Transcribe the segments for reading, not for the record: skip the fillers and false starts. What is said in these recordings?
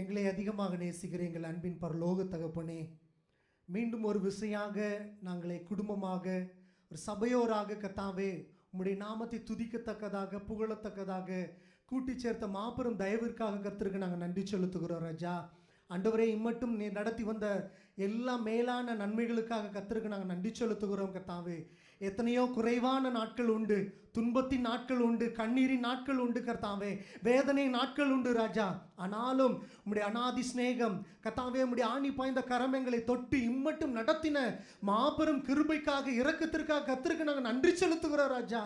எங்களை அதிகமாக நேசிக்கிற எங்கள் அன்பின் பரலோக தகப்பனே, மீண்டும் ஒரு விசையாக நாங்களே குடும்பமாக ஒரு சபையோராக கர்த்தாவே உம்முடைய நாமத்தை துதிக்கத்தக்கதாக புகழத்தக்கதாக கூட்டி சேர்த்த மாபெரும் தயவிற்காக கர்த்தருக்கு நாங்கள் நன்றி செலுத்துகிறோம் ராஜா. ஆண்டவரே, இம்மட்டும் நீ நடத்தி வந்த எல்லா மேலான நன்மைகளுக்காக கர்த்தருக்கு நாங்கள் நன்றி செலுத்துகிறோம் கர்த்தாவே. எத்தனையோ குறைவான நாட்கள் உண்டு, துன்பத்தின் நாட்கள் உண்டு, கண்ணீரின் நாட்கள் உண்டு கர்த்தாவே, வேதனை நாட்கள் உண்டு ராஜா. ஆனாலும் உம்முடைய அநாதி சிநேகம் கர்த்தாவே, உம்முடைய ஆணி பாய்ந்த கரமெங்களை தொட்டு இம்மட்டும் நடத்தின மாபெரும் கிருபைக்காக இரக்கத்திற்காக கர்த்தருக்கு நாங்கள் நன்றி செலுத்துகிறோம் ராஜா.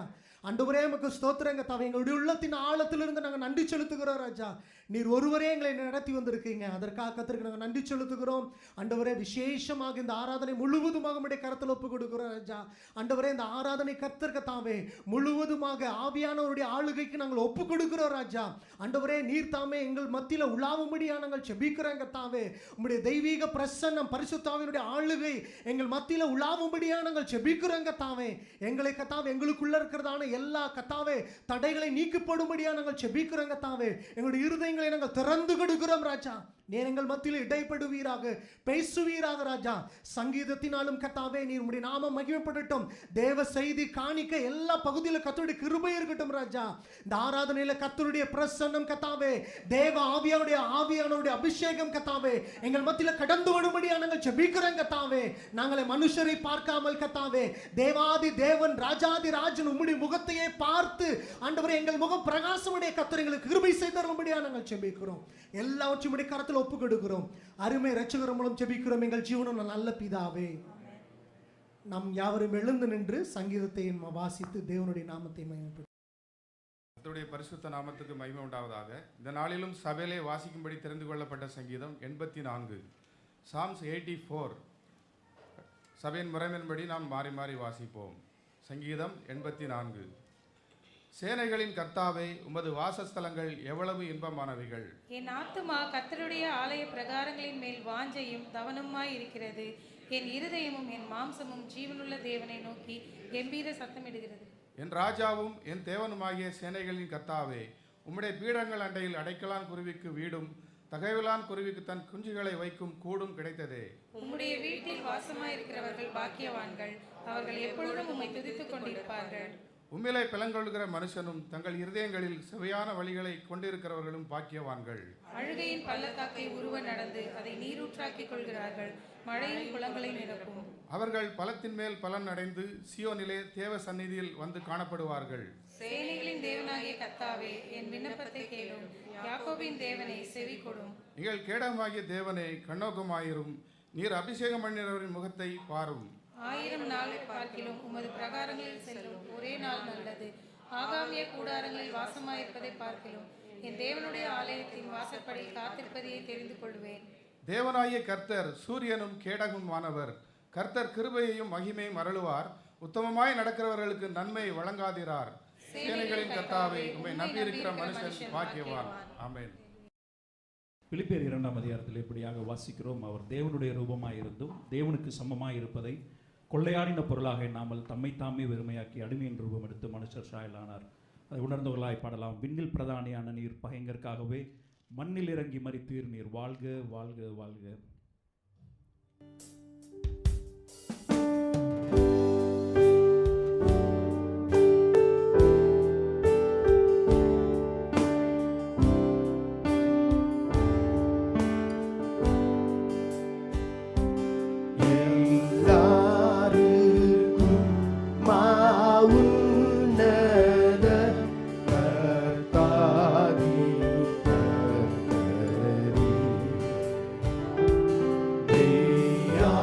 ஆண்டவரே, நமக்கு ஸ்தோத்திரம் கர்த்தாவே. எங்களுடைய உள்ளத்தின் ஆழத்திலிருந்து நாங்கள் நன்றி செலுத்துகிறோம் ராஜா. நீர் ஒருவரே எங்களை நடத்தி வந்திருக்கீங்க, அதற்காக கர்த்தருக்கு நாங்கள் நன்றி செலுத்துகிறோம். ஆண்டவரே, விசேஷமாக இந்த ஆராதனை முழுவதுமாக உம்முடைய கரத்தில் ஒப்பு கொடுக்கிறோம் ராஜா. ஆண்டவரே, இந்த ஆராதனை கர்த்தர் கர்த்தாவே முழுவதுமாக ஆவியானவருடைய ஆளுகைக்கு நாங்கள் ஒப்பு கொடுக்கிறோம் ராஜா. ஆண்டவரே, நீர் தாமே எங்கள் மத்தியில் உலாவும்படியா நாங்கள் செபிக்கிறோம் கர்த்தாவே. உம்முடைய தெய்வீக பிரசன்னம் பரிசுத்தாவினுடைய ஆளுகை எங்கள் மத்தியில் உலாவும்படியா நாங்கள் செபிக்கிறோம் கர்த்தாவே. எங்களை கர்த்தாவே எங்களுக்குள்ள இருக்கிறதான எல்லா கர்த்தாவே தடைகளை நீக்கப்படும்படியா நாங்கள் செபிக்கிறோம் கர்த்தாவே. எங்களுடைய இருதயங்களை நாங்கள் திறந்து கொடுக்கிறோம் ராஜா. நீர் எங்கள் மத்தியில் இடைப்படுவீராக, பேசுவீராக ராஜா. சங்கீதத்தினாலும் கர்த்தாவே நீர் உம்முடைய நாமம் மகிமைப்படட்டும். தேவ செய்தி காணிக்க எல்லா பகுதியில் கர்த்தருடைய கிருபை இருக்கட்டும் ராஜா. இந்த ஆராதனையில் கர்த்தருடைய பிரசன்னம் கர்த்தாவே, தேவ ஆவியானவருடைய அபிஷேகம் கர்த்தாவே எங்கள் மத்தியில் கடந்து வரும்படியா நாங்கள் ஜெபிக்கிறோம் கர்த்தாவே. நாங்களே மனுஷரை பார்க்காமல் கர்த்தாவே, தேவாதி தேவன் ராஜாதி ராஜன் உம்முடைய முகத்தையே பார்த்து ஆண்டவரே எங்கள் முகம் பிரகாசமுடைய கர்த்தர் எங்களுக்கு கிருபை செய்தரும்படியா நாங்கள் ஜெபிக்கிறோம். எல்லாவற்றையும் உம்முடைய கரத்தில் ஒப்பு கொடுக்கிறோம். அருமை இரட்சகர் மூலம் ஜெபிக்கிறோம் எங்கள் ஜீவனுள்ள நல்ல பிதாவே. நாம் யாவரும் எழுந்து நின்று சங்கீதத்தை வாசித்து தேவனுடைய நாமத்தை மகிமைப்படுத்துவோம். கர்த்தருடைய பரிசுத்த நாமத்துக்கு மகிமை உண்டாவதாக. இந்த நாளிலும் சபையிலே வாசிக்கும்படி தெரிந்து கொள்ளப்பட்ட சங்கீதம் 84, சாம்ஸ் 84. சபையின் முறைமையின்படி நாம் மாறி மாறி வாசிப்போம். சங்கீதம் 84. சேனைகளின் கர்த்தாவே, உமது வாசஸ்தலங்கள் எவ்வளவு இன்பமானவைகள். என் ஆத்துமா கர்த்தருடைய ஆலய பிரகாரங்களின் மேல் வாஞ்சையும் தவனமாய் இருக்கிறது. என் இருதயமும் என் மாம்சமும் ஜீவனுள்ள தேவனை நோக்கி கம்பீர சத்தமிடுகிறது. என் ராஜாவும் என் தேவனுமாகிய சேனைகளின் கர்த்தாவே, உம்முடைய பீடங்கள் அண்டையில் அடைக்கலான் குருவிக்கு வீடும் தகைவிலான் குருவிக்கு தன் குஞ்சுகளை வைக்கும் கூடும் கிடைத்ததே. உம்முடைய வீட்டில் வாசமாயிருக்கிறவர்கள் பாக்கியவான்கள், அவர்கள் எப்பொழுதும் உம்மை துதித்துக் கொண்டிருப்பார்கள். உம்மிலை பிளங்கொள்கிற மனுஷனும் தங்கள் இருதயங்களில் செவையான வழிகளை கொண்டிருக்கிறவர்களும் பாக்கியவான்கள். அழுகையின் பள்ளத்தாக்கை உருவ நடந்து அதை நீரூற்றாக்கிக் கொள்கிறார்கள், மழையின் குளங்களை நிரப்பும். அவர்கள் பலத்தின் மேல் பலன் அடைந்து சியோனிலே தேவ சந்நிதியில் வந்து காணப்படுவார்கள். சேனைகளின் தேவனாகிய கர்த்தாவே, என் விண்ணப்பத்தை கேளும். யாக்கோபின் தேவனை செவி கொடும். நீங்கள் கேடமாகிய தேவனை கண்ணோக்கமாயிரும். நீர் அபிஷேகம் பண்ணினவரின் முகத்தை பாரும். 1000 நாளை பார்க்கிலும் உமது பிரகாரங்களில் செல்லும் ஒரே நாள் நல்லது. ஆகாமிய கூடாரங்களில் வாசமாயிருப்பதை பார்க்கிலும் என் தேவனுடைய ஆலயத்தின் வாசற்படி காத்திருப்பதையே தெரிந்து கொள்வேன். தேவனாகிய கர்த்தர் சூரியனும் கேடகமுமானவர். கர்த்தர் கிருபையையும் மகிமையும் அருளுவார். உத்தமமாய் நடக்கிறவர்களுக்கு நன்மை வழங்காதிரார். சேனைகளின் கர்த்தாவே, உம்மை நம்பியிருக்கிற மனுஷன் பாக்கியவான். ஆமென். பிலிப்பியர் 2ஆம் அதிகாரத்தில் இப்படியாக வாசிக்கிறோம். அவர் தேவனுடைய ரூபமாய் இருந்தும் தேவனுக்கு சமமாய் இருப்பதை கொள்ளையாடின பொருளாக எண்ணாமல் தம்மை தாமே வெறுமையாக்கி அடிமையின் ரூபம் எடுத்து மனுஷர் சாயலானார். அதை உணர்ந்தவர்களாய் பாடலாம். விண்ணில் பிரதானியான நீர் பகைஞர்க்காகவே மண்ணில் இறங்கி மரித்தீர். நீர் வாழ்க வாழ்க வாழ்க. Yeah.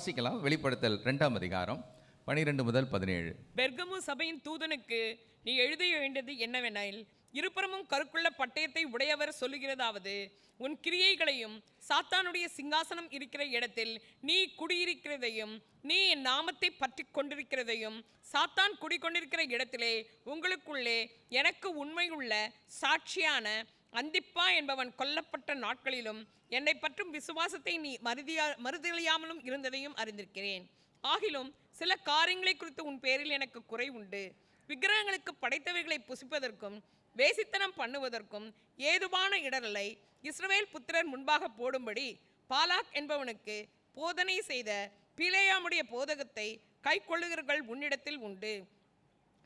வாசிக்கலாம். வெளிப்படுத்தல் 2ஆம் அதிகாரம் 12 முதல் 17. பெர்கமு சபையின் தூதனுக்கு நீ எழுத வேண்டியது என்னவெனில், இருபுறமும் கருக்குள்ள பட்டயத்தை உடையவர் சொல்லுகிறதாவது, உன் கிரியைகளையும் சாத்தானுடைய சிங்காசனம் இருக்கிற இடத்தில் நீ குடியிருக்கிறதையும் நீ என் நாமத்தை பற்றி கொண்டிருக்கிறதையும் சாத்தான் குடிக்கொண்டிருக்கிற இடத்திலே உங்களுக்குள்ளே எனக்கு உண்மையுள்ள சாட்சியான அந்திப்பா என்பவன் கொல்லப்பட்ட நாட்களிலும் என்னை பற்றும் விசுவாசத்தை நீ மறுதலியாமலும் இருந்ததையும் அறிந்திருக்கிறேன். ஆகிலும் சில காரியங்களை குறித்து உன் பேரில் எனக்கு குறை உண்டு. விக்கிரகங்களுக்கு படைத்தவைகளை புசிப்பதற்கும் வேசித்தனம் பண்ணுவதற்கும் ஏதுவான இடரலை இஸ்ரவேல் புத்திரர் முன்பாக போடும்படி பாலாக் என்பவனுக்கு போதனை செய்த பிலேயாமுடைய போதகத்தை கை கொள்ளுகிறவர்கள் உன்னிடத்தில் உண்டு.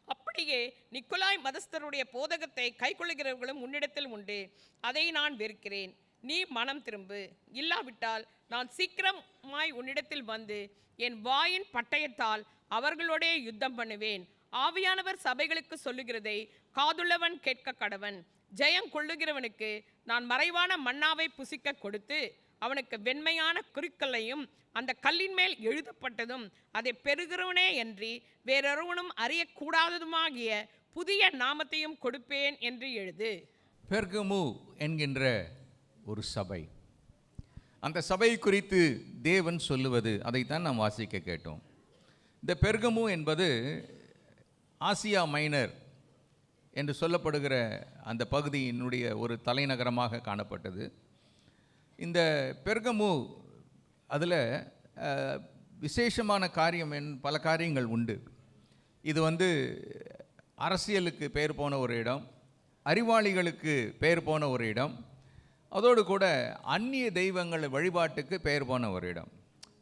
அப்படியே நிக்கோலாய் மதஸ்தருடைய போதகத்தை கை கொள்ளுகிறவர்களும் உன்னிடத்தில் உண்டு. அதை நான் வெறுக்கிறேன். நீ மனம் திரும்பு. இல்லாவிட்டால் நான் சீக்கிரமாய் உன்னிடத்தில் வந்து என் வாயின் பட்டயத்தால் அவர்களோடே யுத்தம் பண்ணுவேன். ஆவியானவர் சபைகளுக்கு சொல்லுகிறதை காதுள்ளவன் கேட்க கடவன். ஜெயம் கொள்ளுகிறவனுக்கு நான் மறைவான மன்னாவை புசிக்க கொடுத்து அவனுக்கு வெண்மையான குறிக்கல்லையும் அந்த கல்லின் மேல் எழுதப்பட்டதும் அதை பெறுகிறவனே அன்றி வேறொருவனும் அறியக்கூடாததுமாகிய புதிய நாமத்தையும் கொடுப்பேன் என்று எழுது. பெர்கமு என்கின்ற ஒரு சபை, அந்த சபை குறித்து தேவன் சொல்லுவது அதைத்தான் நாம் வாசிக்க கேட்டோம். இந்த பெர்கமு என்பது ஆசியா மைனர் என்று சொல்லப்படுகிற அந்த பகுதியினுடைய ஒரு தலைநகரமாக காணப்பட்டது. இந்த பெர்கமு அதில் விசேஷமான காரியம் பல காரியங்கள் உண்டு. இது அரசியலுக்கு பெயர் போன ஒரு இடம், அறிவாளிகளுக்கு பெயர் போன ஒரு இடம், அதோடு கூட அந்நிய தெய்வங்கள் வழிபாட்டுக்கு பெயர் போன ஒரு இடம்.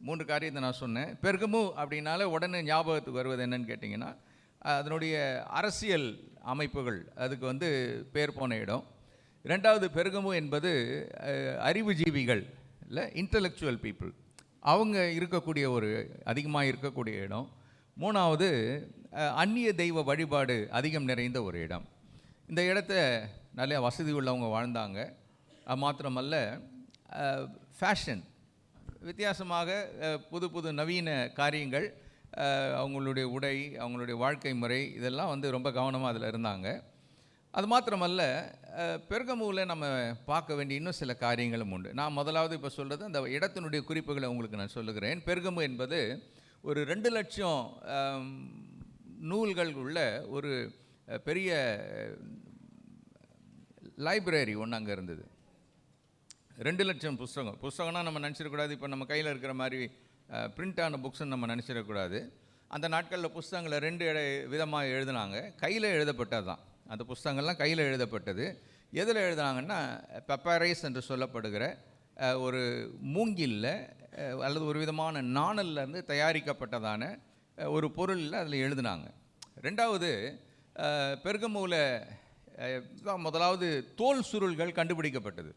3 காரியத்தை நான் சொன்னேன். பெர்கமு அப்படின்னால உடனே ஞாபகத்துக்கு வருவது என்னன்னு கேட்டிங்கன்னா, அதனுடைய அரசியல் அமைப்புகள் அதுக்கு பெயர் போன இடம். 2வது, பெர்கமு என்பது அறிவுஜீவிகள் இல்லை, இன்டலெக்சுவல் பீப்புள், அவங்க இருக்கக்கூடிய ஒரு அதிகமாக இருக்கக்கூடிய இடம். 3வது, அந்நிய தெய்வ வழிபாடு அதிகம் நிறைந்த ஒரு இடம். இந்த இடத்த நிறைய வசதி உள்ளவங்க வாழ்ந்தாங்க. அது மாத்திரமல்ல, ஃபேஷன் வித்தியாசமாக புது புது நவீன காரியங்கள், அவங்களுடைய உடை, அவங்களுடைய வாழ்க்கை முறை, இதெல்லாம் ரொம்ப கவனமாக அதில் இருந்தாங்க. அது மாத்திரமல்ல, பெர்கமுவில் நம்ம பார்க்க வேண்டிய இன்னும் சில காரியங்களும் உண்டு. நான் முதலாவது இப்போ சொல்கிறது அந்த இடத்தினுடைய குறிப்புகளை உங்களுக்கு நான் சொல்லுகிறேன். பெர்கமு என்பது ஒரு 2 லட்சம் நூல்கள் உள்ள ஒரு பெரிய லைப்ரரி ஒன்று அங்கே இருந்தது. 2 லட்சம் புஸ்தகம்னா நம்ம நினச்சிடக்கூடாது இப்போ நம்ம கையில் இருக்கிற மாதிரி பிரிண்டான புக்ஸ்ன்னு நம்ம நினச்சிடக்கூடாது. அந்த நாட்களில் புஸ்தகங்களை 2 விதமாக எழுதினாங்க. கையில் எழுதப்பட்டது தான் அந்த புஸ்தகங்கள்லாம், கையில் எழுதப்பட்டது. எதில் எழுதுனாங்கன்னா, பெப்பரைஸ் என்று சொல்லப்படுகிற ஒரு மூங்கில்ல அல்லது ஒரு விதமான நாணல்லேருந்து தயாரிக்கப்பட்டதான ஒரு பொருளில் அதில் எழுதினாங்க. 2வது, பெர்கமுவில் முதலாவது தோல் சுருள்கள் கண்டுபிடிக்கப்பட்டது.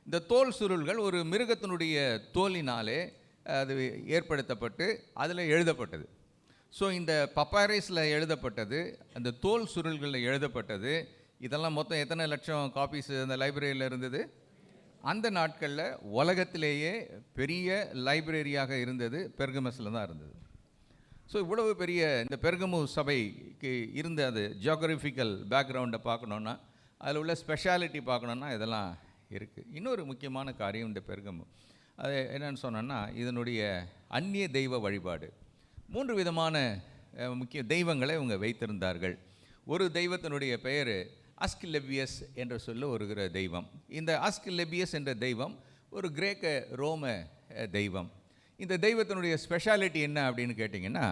இந்த தோல் சுருள்கள் ஒரு மிருகத்தினுடைய தோலினாலே அது ஏற்படுத்தப்பட்டு அதில் எழுதப்பட்டது. ஸோ இந்த பப்பாரைஸில் எழுதப்பட்டது, அந்த தோல் சுருள்களில் எழுதப்பட்டது, இதெல்லாம் மொத்தம் எத்தனை லட்சம் காப்பீஸ் அந்த லைப்ரரியில் இருந்தது? அந்த நாட்களில் உலகத்திலேயே பெரிய லைப்ரரியாக இருந்தது பெர்கமஸில் தான் இருந்தது. ஸோ இவ்வளவு பெரிய இந்த பெர்கமு சபைக்கு இருந்த அது ஜியோகிராஃபிக்கல் பேக்ரவுண்டை பார்க்கணுன்னா, அதில் உள்ள ஸ்பெஷாலிட்டி பார்க்கணுன்னா இதெல்லாம் இருக்குது. இன்னொரு முக்கியமான காரியம் இந்த பெர்கமு, அது என்னென்னு சொன்னோன்னா, இதனுடைய அந்நிய தெய்வ வழிபாடு. 3 விதமான முக்கிய தெய்வங்களை இவங்க வைத்திருந்தார்கள். ஒரு தெய்வத்தினுடைய பெயர் அஸ்கிலெபியஸ் என்று சொல்ல ஒரு தெய்வம். இந்த அஸ்கிலெபியஸ் என்ற தெய்வம் ஒரு கிரேக்க ரோம தெய்வம். இந்த தெய்வத்தினுடைய ஸ்பெஷாலிட்டி என்ன அப்படின்னு கேட்டிங்கன்னா,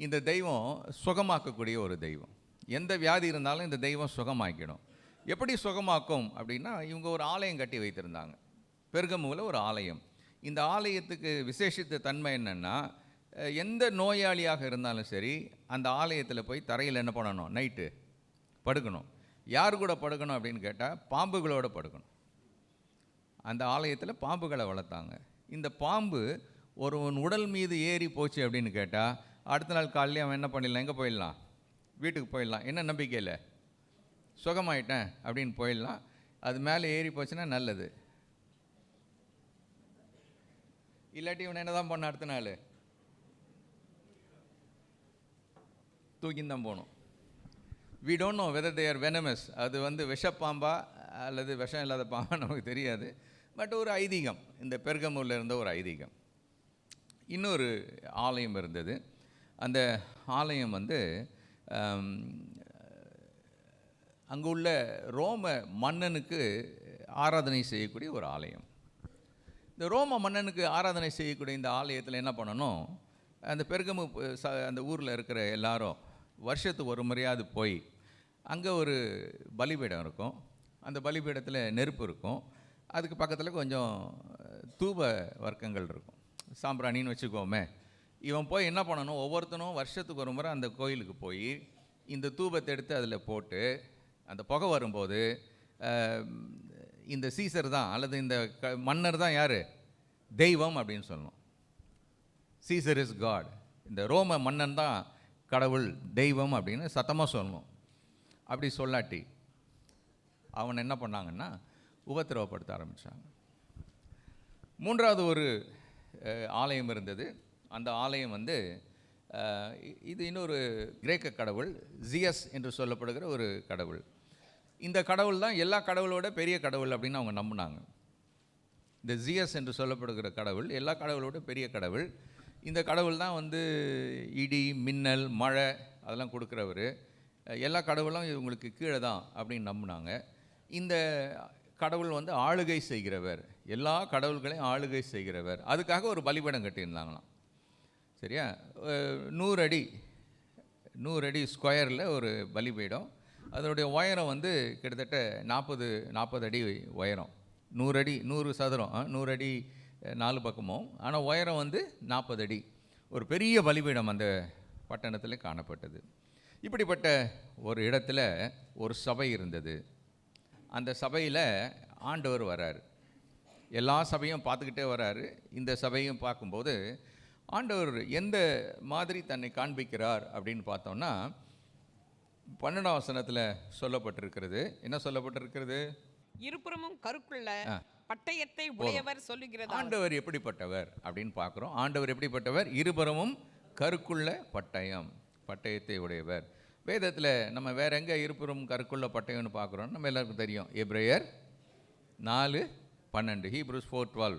இந்த தெய்வம் சுகமாக்கக்கூடிய ஒரு தெய்வம். எந்த வியாதி இருந்தாலும் இந்த தெய்வம் சுகமாக்கிடும். எப்படி சுகமாக்கும் அப்படின்னா, இவங்க ஒரு ஆலயம் கட்டி வைத்திருந்தாங்க. பெர்கமுவில் ஒரு ஆலயம். இந்த ஆலயத்துக்கு விசேஷித்த தன்மை என்னென்னா, எந்த நோயாளியாக இருந்தாலும் சரி அந்த ஆலயத்தில் போய் தரையில் என்ன பண்ணணும்? நைட்டு படுக்கணும். யார் கூட படுக்கணும் அப்படின்னு கேட்டால், பாம்புகளோடு படுக்கணும். அந்த ஆலயத்தில் பாம்புகளை வளர்த்தாங்க. இந்த பாம்பு ஒருவன் உடல் மீது ஏறி போச்சு அப்படின்னு கேட்டால், அடுத்த நாள் காலையில் அவன் என்ன பண்ணிடலாம்? எங்கே போயிடலாம்? வீட்டுக்கு போயிடலாம். என்ன நம்பிக்கையில்? சுகமாயிட்டேன் அப்படின்னு போயிடலாம். அது மேலே ஏறி போச்சுன்னா நல்லது. இல்லாட்டி இவன் என்ன தான் பண்ண? அடுத்த நாள் தூக்கின்னு தான் போகணும். we don't know whether they are venomous. அது வந்து விஷப்பாம்பா அல்லது விஷம் இல்லாத பாம்பா நமக்கு தெரியாது. பட் ஒரு ஐதீகம், இந்த பெர்கமூரில் இருந்த ஒரு ஐதீகம். இன்னொரு ஆலயம் இருந்தது. அந்த ஆலயம் வந்து அங்கே உள்ள ரோம மன்னனுக்கு ஆராதனை செய்யக்கூடிய ஒரு ஆலயம். இந்த ரோம மன்னனுக்கு ஆராதனை செய்யக்கூடிய இந்த ஆலயத்தில் என்ன பண்ணணும், அந்த பெர்கமு அந்த ஊரில் இருக்கிற எல்லாரும் வருஷத்துக்கு ஒரு முறையாவது போய் அங்கே ஒரு பலிபீடம் இருக்கும். அந்த பலிபீடத்தில் நெருப்பு இருக்கும். அதுக்கு பக்கத்தில் கொஞ்சம் தூப வர்க்கங்கள் இருக்கும், சாம்பிராணின்னு வச்சுக்கோமே. இவன் போய் என்ன பண்ணணும், ஒவ்வொருத்தனும் வருஷத்துக்கு ஒரு முறை அந்த கோயிலுக்கு போய் இந்த தூபத்தை எடுத்து அதில் போட்டு அந்த புகை வரும்போது இந்த சீசர் தான் அல்லது இந்த மன்னர் தான் யார், தெய்வம் அப்படின்னு சொல்லணும். சீசர் இஸ் காட், இந்த ரோம மன்னன் தான் கடவுள், தெய்வம் அப்படின்னு சத்தமாக சொல்லணும். அப்படி சொல்லாட்டி அவன் என்ன பண்ணாங்கன்னா உபத்திரவப்படுத்த ஆரம்பித்தாங்க. மூன்றாவது ஒரு ஆலயம் இருந்தது. அந்த ஆலயம் வந்து இது இன்னொரு கிரேக்க கடவுள், ஜியஸ் என்று சொல்லப்படுகிற ஒரு கடவுள். இந்த கடவுள் தான் எல்லா கடவுளோட பெரிய கடவுள் அப்படின்னு அவங்க நம்பினாங்க. இந்த ஜியஸ் என்று சொல்லப்படுகிற கடவுள் எல்லா கடவுளோட பெரிய கடவுள். இந்த கடவுள் தான் வந்து இடி, மின்னல், மழை அதெல்லாம் கொடுக்குறவர். எல்லா கடவுளும் இவங்களுக்கு கீழே தான் அப்படின்னு நம்பினாங்க. இந்த கடவுள் வந்து ஆளுகை செய்கிறவர், எல்லா கடவுள்களையும் ஆளுகை செய்கிறவர். அதுக்காக ஒரு பலிபீடம் கட்டியிருந்தாங்களாம். சரியா, 100 அடி ஸ்கொயரில் ஒரு பலிபீடம். அதனுடைய உயரம் வந்து கிட்டத்தட்ட 40 அடி உயரம். 100 அடி 100 சதுரம், 100 அடி 4 பக்கமும். ஆனால் உயரம் வந்து 40 அடி. ஒரு பெரிய பலிபீடம் அந்த பட்டணத்தில் காணப்பட்டது. இப்படிப்பட்ட ஒரு இடத்துல ஒரு சபை இருந்தது. அந்த சபையில் ஆண்டவர் வராரு. எல்லா சபையும் பார்த்துக்கிட்டே வராரு. இந்த சபையும் பார்க்கும்போது ஆண்டவர் எந்த மாதிரி தன்னை காண்பிக்கிறார் அப்படின்னு பார்த்தோம்னா 12ஆம் வசனத்தில் சொல்லப்பட்டிருக்கிறது. என்ன சொல்லப்பட்டிருக்கிறது? இருபுறமும் கருக்குள்ள பட்டயத்தை உடையவர் சொல்லுகிறது. ஆண்டவர் எப்படிப்பட்டவர் அப்படின்னு பார்க்குறோம். ஆண்டவர் எப்படிப்பட்டவர்? இருபுறமும் கருக்குள்ள பட்டயத்தை உடையவர். வேதத்தில் நம்ம வேற எங்கே இருபுறம் கருக்குள்ள பட்டயம்னு பார்க்குறோம்? நம்ம எல்லாருக்கும் தெரியும். எபிரேயர் 4:12, ஹீப்ரூஸ் 4:12.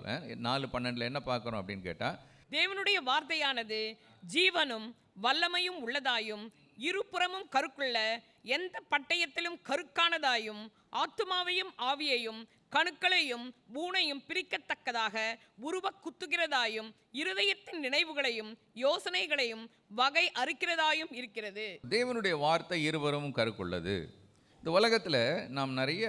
4:12 என்ன பார்க்குறோம் அப்படின்னு கேட்டால், தேவனுடைய வார்த்தையானது ஜீவனும் வல்லமையும் உள்ளதாயும் இருபுறமும் கருக்குள்ள எந்த பட்டயத்திலும் கருக்கானதாயும் ஆத்துமாவையும் ஆவியையும் கணுக்களையும் பூனையும் பிரிக்கத்தக்கதாக உருவ குத்துகிறதாயும் இருதயத்தின் நினைவுகளையும் யோசனைகளையும் வகை அறுக்கிறதாயும் இருக்கிறது. தேவனுடைய வார்த்தை இருபுறமும் கருக்குள்ளது. இந்த உலகத்தில் நாம் நிறைய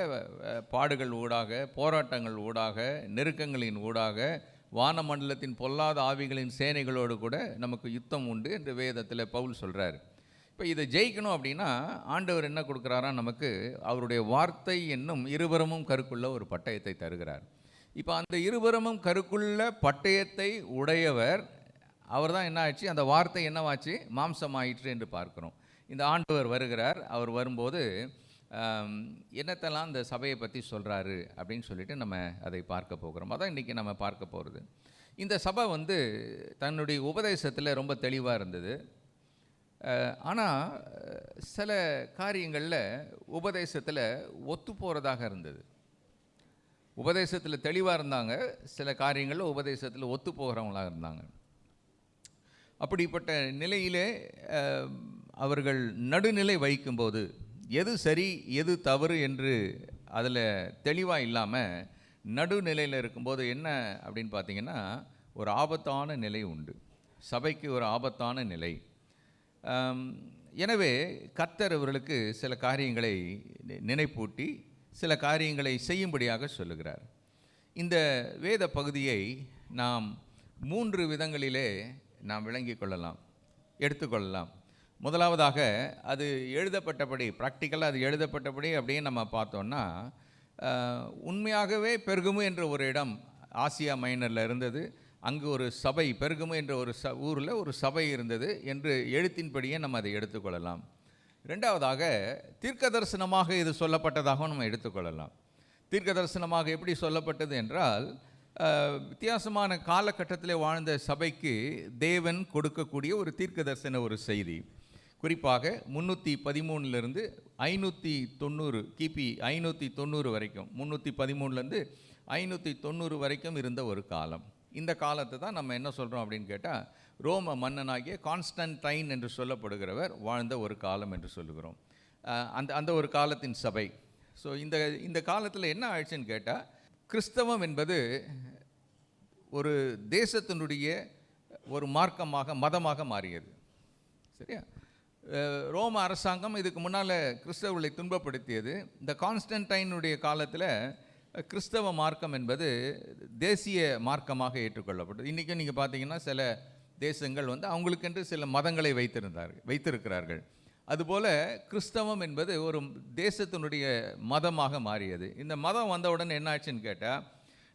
பாடுகள் ஊடாக, போராட்டங்கள் ஊடாக, நெருக்கங்களின் ஊடாக, வானமண்டலத்தின் பொல்லாத ஆவிகளின் சேனைகளோடு கூட நமக்கு யுத்தம் உண்டு என்று வேதத்தில் பவுல் சொல்கிறார். இப்போ இதை ஜெயிக்கணும் அப்படின்னா ஆண்டவர் என்ன கொடுக்குறாரா நமக்கு? அவருடைய வார்த்தை என்னும் இருபுறமும் கருக்குள்ள ஒரு பட்டயத்தை தருகிறார். இப்போ அந்த இருபுறமும் கருக்குள்ள பட்டயத்தை உடையவர் அவர் தான் என்ன ஆச்சு? அந்த வார்த்தை என்னவாச்சு? மாம்சமாயிற்று என்று பார்க்கிறோம். இந்த ஆண்டவர் வருகிறார். அவர் வரும்போது என்னத்தெல்லாம் இந்த சபையை பற்றி சொல்கிறாரு அப்படின்னு சொல்லிட்டு நம்ம அதை பார்க்க போகிறோம். அதான் இன்றைக்கி நம்ம பார்க்க போகிறது. இந்த சபை வந்து தன்னுடைய உபதேசத்தில் ரொம்ப தெளிவாக இருந்தது. ஆனால் சில காரியங்களில் உபதேசத்தில் ஒத்து போகிறதாக இருந்தது. உபதேசத்தில் தெளிவாக இருந்தாங்க, சில காரியங்களில் உபதேசத்தில் ஒத்து போகிறவங்களாக இருந்தாங்க. அப்படிப்பட்ட நிலையிலே அவர்கள் நடுநிலை வைக்கும்போது எது சரி எது தவறு என்று அதில் தெளிவாக இல்லாமல் நடுநிலையில் இருக்கும்போது என்ன அப்படின்னு பார்த்தீங்கன்னா ஒரு ஆபத்தான நிலை உண்டு. சபைக்கு ஒரு ஆபத்தான நிலை. எனவே கர்த்தர் அவர்களுக்கு சில காரியங்களை நினைப்பூட்டி சில காரியங்களை செய்யும்படியாக சொல்லுகிறார். இந்த வேத பகுதியை நாம் 3 விதங்களிலே நாம் விளங்கிக் கொள்ளலாம், எடுத்துக்கொள்ளலாம். முதலாவதாக அது எழுதப்பட்டபடி, ப்ராக்டிக்கலாக அது எழுதப்பட்டபடி அப்படியே நம்ம பார்த்தோன்னா, உண்மையாகவே பெர்கமு என்ற ஒரு இடம் ஆசியா மைனரில் இருந்தது. அங்கு ஒரு சபை, பெர்கமு என்ற ஒரு ஊரில் ஒரு சபை இருந்தது என்று எழுத்தின்படியே நம்ம அதை எடுத்துக்கொள்ளலாம். ரெண்டாவதாக தீர்க்க தரிசனமாக இது சொல்லப்பட்டதாகவும் நம்ம எடுத்துக்கொள்ளலாம். தீர்க்க தரிசனமாக எப்படி சொல்லப்பட்டது என்றால், வித்தியாசமான காலகட்டத்தில் வாழ்ந்த சபைக்கு தேவன் கொடுக்கக்கூடிய ஒரு தீர்க்க தரிசன ஒரு செய்தி. குறிப்பாக 313 590 கிபி 590 வரைக்கும், 313 590 வரைக்கும் இருந்த ஒரு காலம். இந்த காலத்தை தான் நம்ம என்ன சொல்கிறோம் அப்படின்னு கேட்டால், ரோம மன்னனாகிய கான்ஸ்டன்டைன் என்று சொல்லப்படுகிறவர் வாழ்ந்த ஒரு காலம் என்று சொல்லுகிறோம். அந்த ஒரு காலத்தின் சபை. ஸோ இந்த காலத்தில் என்ன ஆயிடுச்சுன்னு கேட்டால், கிறிஸ்தவம் என்பது ஒரு தேசத்தினுடைய ஒரு மார்க்கமாக, மதமாக மாறியது. சரியா? ரோம அரசாங்கம் இதுக்கு முன்னால் கிறிஸ்தவர்களை துன்பப்படுத்தியது. இந்த கான்ஸ்டன்டைனுடைய காலத்தில் கிறிஸ்தவ மார்க்கம் என்பது தேசிய மார்க்கமாக ஏற்றுக்கொள்ளப்பட்டது. இன்றைக்கும் நீங்கள் பார்த்தீங்கன்னா சில தேசங்கள் அவங்களுக்கென்று சில மதங்களை வைத்திருக்கிறார்கள். அதுபோல் கிறிஸ்தவம் என்பது ஒரு தேசத்தினுடைய மதமாக மாறியது. இந்த மதம் வந்தவுடன் என்ன ஆச்சுன்னு கேட்டால்,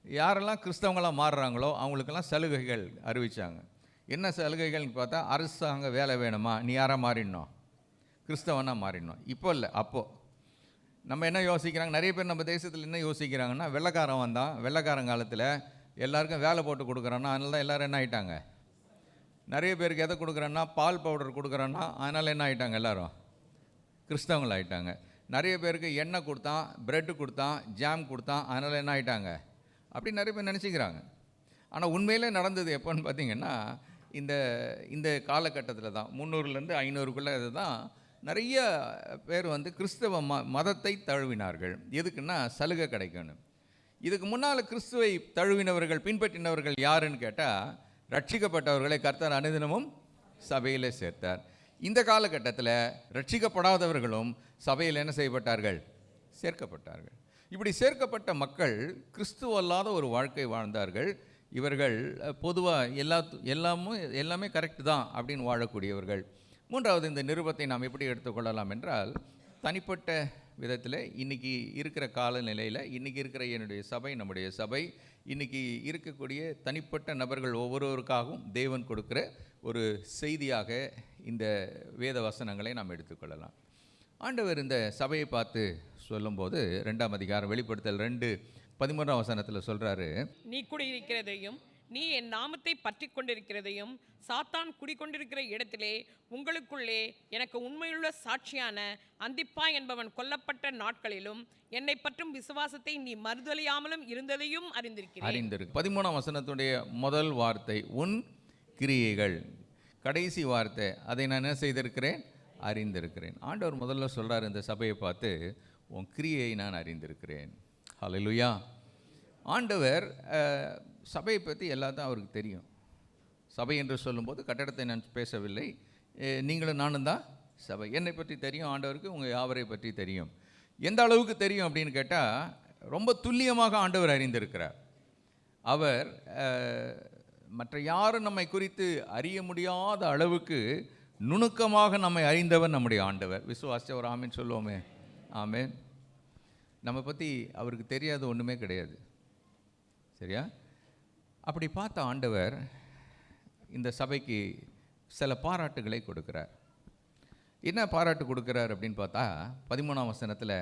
யாரெல்லாம் கிறிஸ்தவங்களாக மாறுறாங்களோ அவங்களுக்கெல்லாம் சலுகைகள் அறிவித்தாங்க. என்ன சலுகைகள்னு பார்த்தா, அரசாங்க வேலை வேணுமா, நீ யாராக மாறிடணும், கிறிஸ்தவனாக மாறிடணும். இப்போ இல்லை, அப்போது நம்ம என்ன யோசிக்கிறாங்க, நிறைய பேர் நம்ம தேசத்தில் என்ன யோசிக்கிறாங்கன்னா, வெள்ளைக்காரன் வந்தான், வெள்ளைக்காரன் காலத்தில் எல்லாருக்கும் வேலை போட்டு கொடுக்குறான்னா, அதனால தான் எல்லோரும் என்ன ஆகிட்டாங்க. நிறைய பேருக்கு எதை கொடுக்குறேன்னா, பால் பவுடர் கொடுக்குறேன்னா, அதனால் என்ன ஆகிட்டாங்க, எல்லோரும் கிறிஸ்தவங்கள் ஆகிட்டாங்க. நிறைய பேருக்கு எண்ணெய் கொடுத்தான், ப்ரெட்டு கொடுத்தான், ஜாம் கொடுத்தான், அதனால் என்ன ஆகிட்டாங்க அப்படி நிறைய பேர் நினச்சிக்கிறாங்க. ஆனால் உண்மையிலே நடந்தது எப்போன்னு பார்த்தீங்கன்னா, இந்த காலகட்டத்தில் தான் 300 500 இதுதான் நிறைய பேர் கிறிஸ்தவ மதத்தை தழுவினார்கள். எதுக்குன்னா சலுகை கிடைக்கணும். இதுக்கு முன்னால் கிறிஸ்துவை தழுவினவர்கள், பின்பற்றினவர்கள் யாருன்னு கேட்டால், ரட்சிக்கப்பட்டவர்களை கர்த்தர் அனுதினமும் சபையிலே சேர்த்தார். இந்த காலகட்டத்தில் ரட்சிக்கப்படாதவர்களும் சபையில் என்ன செய்யப்பட்டார்கள், சேர்க்கப்பட்டார்கள். இப்படி சேர்க்கப்பட்ட மக்கள் கிறிஸ்துவ அல்லாத ஒரு வாழ்க்கை வாழ்ந்தார்கள். இவர்கள் பொதுவாக எல்லாமே கரெக்டு தான் அப்படின்னு வாழக்கூடியவர்கள். மூன்றாவது, இந்த நிருபத்தை நாம் எப்படி எடுத்துக்கொள்ளலாம் என்றால், தனிப்பட்ட விதத்தில் இன்றைக்கி இருக்கிற காலநிலையில், இன்றைக்கி இருக்கிற என்னுடைய சபை, நம்முடைய சபை, இன்றைக்கி இருக்கக்கூடிய தனிப்பட்ட நபர்கள் ஒவ்வொருவருக்காகவும் தேவன் கொடுக்குற ஒரு செய்தியாக இந்த வேத வசனங்களை நாம் எடுத்துக்கொள்ளலாம். ஆண்டவர் இந்த சபையை பார்த்து சொல்லும்போது 2ஆம் அதிகாரம் வெளிப்படுத்தல் 2:13 சொல்கிறாரு, நீ குடியிருக்கிறதையும் நீ என் நாமத்தை பற்றி கொண்டிருக்கிறதையும் சாத்தான் குடிக்கொண்டிருக்கிற இடத்திலே உங்களுக்குள்ளே எனக்கு உண்மையுள்ள சாட்சியான அந்திப்பா என்பவன் கொல்லப்பட்ட நாட்களிலும் என்னை பற்றும் விசுவாசத்தை நீ மறுதலியாமலும் இருந்ததையும் அறிந்திருக்கு. 13 முதல் வார்த்தை உன் கிரியைகள், கடைசி வார்த்தை அதை நான் என்ன செய்திருக்கிறேன், அறிந்திருக்கிறேன். ஆண்டவர் முதல்ல சொல்கிறார் இந்த சபையை பார்த்து, உன் கிரியையை நான் அறிந்திருக்கிறேன். ஹல்லேலூயா. ஆண்டவர் சபையை பற்றி எல்லாத்தையும் அவருக்கு தெரியும். சபை என்று சொல்லும்போது கட்டடத்தை நான் பேசவில்லை, நீங்களும் நானும் தான் சபை. என்னை பற்றி தெரியும் ஆண்டவருக்கு, உங்கள் யாவரை பற்றி தெரியும். எந்த அளவுக்கு தெரியும் அப்படின்னு கேட்டால், ரொம்ப துல்லியமாக ஆண்டவர் அறிந்திருக்கிறார். அவர் மற்ற யாரும் நம்மை குறித்து அறிய முடியாத அளவுக்கு நுணுக்கமாக நம்மை அறிந்தவர் நம்முடைய ஆண்டவர். விசுவாசித்த ஒரு ஆமேன் சொல்லுவோமே. ஆமேன். நம்ம பற்றி அவருக்கு தெரியாத ஒன்றுமே கிடையாது. சரியா? அப்படி பார்த்த ஆண்டவர் இந்த சபைக்கு சில பாராட்டுகளை கொடுக்குறார். என்ன பாராட்டு கொடுக்குறார் அப்படின்னு பார்த்தா, 13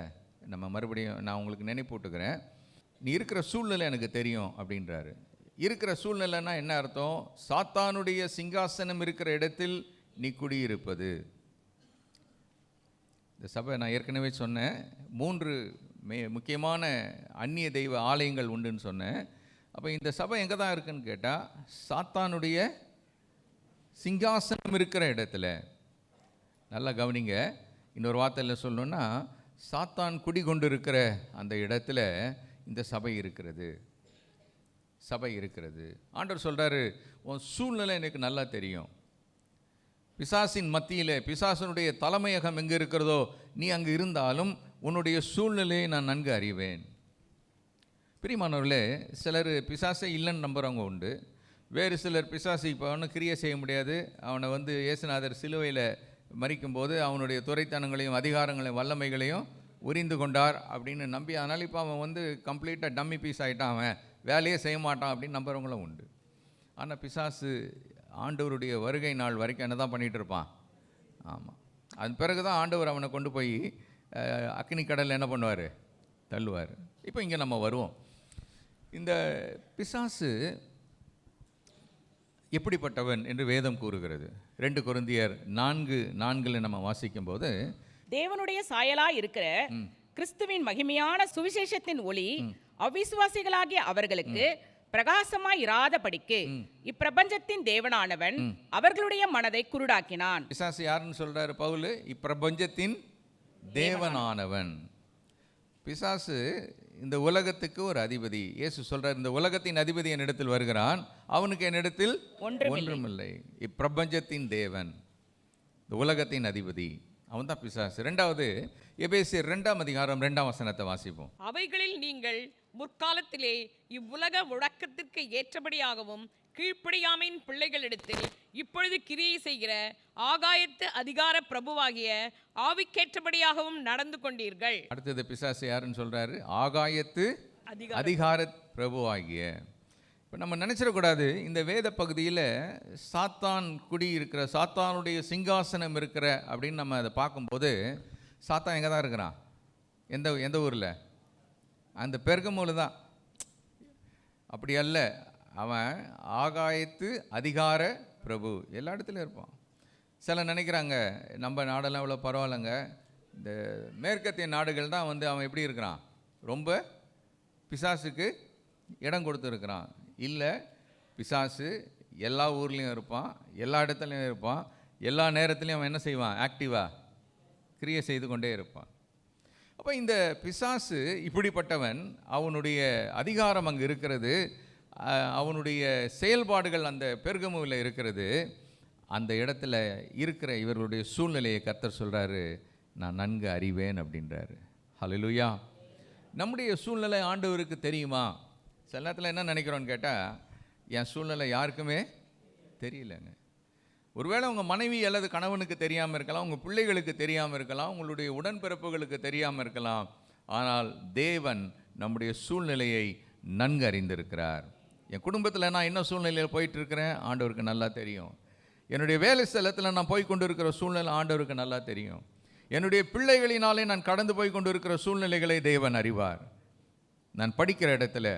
நம்ம மறுபடியும் நான் உங்களுக்கு நினைப்பூட்டுக்கிறேன். நீ இருக்கிற சூழ்நிலை எனக்கு தெரியும் அப்படின்றாரு. இருக்கிற சூழ்நிலைன்னா என்ன அர்த்தம்? சாத்தானுடைய சிங்காசனம் இருக்கிற இடத்தில் நீ குடியிருப்பது. இந்த சபை நான் ஏற்கனவே சொன்னேன், 3 முக்கியமான அந்நிய தெய்வ ஆலயங்கள் உண்டுன்னு சொன்னேன். அப்போ இந்த சபை எங்கே தான் இருக்குன்னு கேட்டால், சாத்தானுடைய சிங்காசனம் இருக்கிற இடத்துல. நல்லா கவனிங்க. இன்னொரு வார்த்தையில் சொல்லணுன்னா, சாத்தான் குடிகொண்டு இருக்கிற அந்த இடத்துல இந்த சபை இருக்கிறது. சபை இருக்கிறது. ஆண்டவர் சொல்கிறாரு, உன் சூழ்நிலை எனக்கு நல்லா தெரியும். பிசாசின் மத்தியில், பிசாசனுடைய தலைமையகம் எங்கே இருக்கிறதோ நீ அங்கே இருந்தாலும் உன்னுடைய சூழ்நிலையை நான் நன்கு அறிவேன். பிரியமானவர்களே, சிலர் பிசாசை இல்லைன்னு நம்புகிறவங்க உண்டு. வேறு சிலர் பிசாசு இப்போ ஒன்றும் கிரியை செய்ய முடியாது, அவனை இயேசுநாதர் சிலுவையில் மரிக்கும்போது அவனுடைய துரைத்தனங்களையும் அதிகாரங்களையும் வல்லமைகளையும் உரிந்து கொண்டார் அப்படின்னு நம்பி, அதனால் இப்போ அவன் கம்ப்ளீட்டாக டம்மி பீஸ் ஆகிட்டான், அவன் வேலையே செய்ய மாட்டான் அப்படின்னு நம்புகிறவங்களும் உண்டு. ஆனால் பிசாசு ஆண்டவருடைய வருகை நாள் வரைக்கும் என்ன தான் பண்ணிகிட்டு இருப்பான். ஆமாம். அது பிறகு தான் ஆண்டவர் அவனை கொண்டு போய் அக்னி கடலில் என்ன பண்ணுவார், தள்ளுவார். இப்போ இங்கே நம்ம வருவோம். இந்த பிசாசு எப்படிப்பட்டவன் என்று வேதம் கூறுகிறது. 2 கொரிந்தியர் 4:4 நம்ம வாசிக்கும்போது, தேவனுடைய சாயலாய் இருக்கிற கிறிஸ்துவின் மகிமையான சுவிசேஷத்தின் ஒளி அவிசுவாசிகளாகிய அவர்களுக்கு பிரகாசமாய் இராதபடிக்கு இப்பிரபஞ்சத்தின் தேவனானவன் அவர்களுடைய மனதை குருடாக்கினான். பிசாசு யாருன்னு சொல்றாரு பவுல்? இப்பிரபஞ்சத்தின் தேவனானவன். பிசாசு இந்த உலகத்துக்கு ஒரு அதிபதி. இயேசு சொல்றார், இந்த உலகத்தின் அதிபதி என்னிடத்தில் வருகிறான், அவனுக்கு என்னிடத்தில் ஒன்றுமில்லை. இப்பிரபஞ்சத்தின் தேவன், இந்த உலகத்தின் அதிபதி, அவன் தான் பிசாசு. 2வது எபேசியர் 2:2 வாசிப்போம். அவைகளில் நீங்கள் முற்காலத்திலே இவ்வுலக முழக்கத்திற்கு ஏற்றபடியாகவும் கீழ்ப்படியாமையின் பிள்ளைகளிடத்தில் இப்பொழுது கிரியை செய்கிற ஆகாயத்து அதிகார பிரபுவாகிய ஆவிக்கேற்றபடியாகவும் நடந்து கொண்டீர்கள். அடுத்தது பிசாசு யாருன்னு சொல்றாரு? ஆகாயத்து அதிகார பிரபுவாகிய. இப்போ நம்ம நினச்சிடக்கூடாது, இந்த வேத பகுதியில் சாத்தான் குடி இருக்கிற, சாத்தானுடைய சிங்காசனம் இருக்கிற அப்படின்னு நம்ம அதை பார்க்கும்போது, சாத்தான் எங்கே தான் இருக்கிறான்? எந்த ஊரில்? அந்த பெர்கமூல தான். அப்படி அல்ல, அவன் ஆகாயத்து அதிகார பிரபு, எல்லா இடத்துலையும் இருப்பான். சில நினைக்கிறாங்க நம்ம நாடெல்லாம் இவ்வளோ பரவாயில்லைங்க, இந்த மேற்கத்திய நாடுகள் தான் அவன் எப்படி இருக்கிறான், ரொம்ப பிசாசுக்கு இடம் கொடுத்துருக்கிறான். இல்லை, பிசாசு எல்லா ஊர்லேயும் இருப்பான், எல்லா இடத்துலையும் இருப்பான், எல்லா நேரத்துலையும் அவன் என்ன செய்வான்? ஆக்டிவாக கிரியை செய்து கொண்டே இருப்பான். அப்போ இந்த பிசாசு இப்படிப்பட்டவன், அவனுடைய அதிகாரம் அங்கே இருக்கிறது, அவனுடைய செயல்பாடுகள் அந்த பெர்கமுவில் இருக்கிறது. அந்த இடத்துல இருக்கிற இவர்களுடைய சூழ்நிலையை கர்த்தர் சொல்கிறாரு, நான் நன்கு அறிவேன் அப்படின்றாரு. ஹல்லேலூயா. நம்முடைய சூழ்நிலை ஆண்டவருக்கு தெரியுமா? சில நேரத்தில் என்ன நினைக்கிறோன்னு கேட்டால், என் சூழ்நிலை யாருக்குமே தெரியலங்க. ஒருவேளை உங்கள் மனைவி அல்லது கணவனுக்கு தெரியாமல் இருக்கலாம், உங்கள் பிள்ளைகளுக்கு தெரியாமல் இருக்கலாம், உங்களுடைய உடன்பிறப்புகளுக்கு தெரியாமல் இருக்கலாம். ஆனால் தேவன் நம்முடைய சூழ்நிலையை நன்கு அறிந்திருக்கிறார். என் குடும்பத்தில் நான் என்ன சூழ்நிலையில் போயிட்டுருக்கிறேன் ஆண்டவருக்கு நல்லா தெரியும். என்னுடைய வேலை ஸ்தலத்தில் நான் போய் கொண்டு இருக்கிற சூழ்நிலை ஆண்டவருக்கு நல்லா தெரியும். என்னுடைய பிள்ளைகளினாலே நான் கடந்து போய் கொண்டு இருக்கிற சூழ்நிலைகளை தேவன் அறிவார். நான் படிக்கிற இடத்துல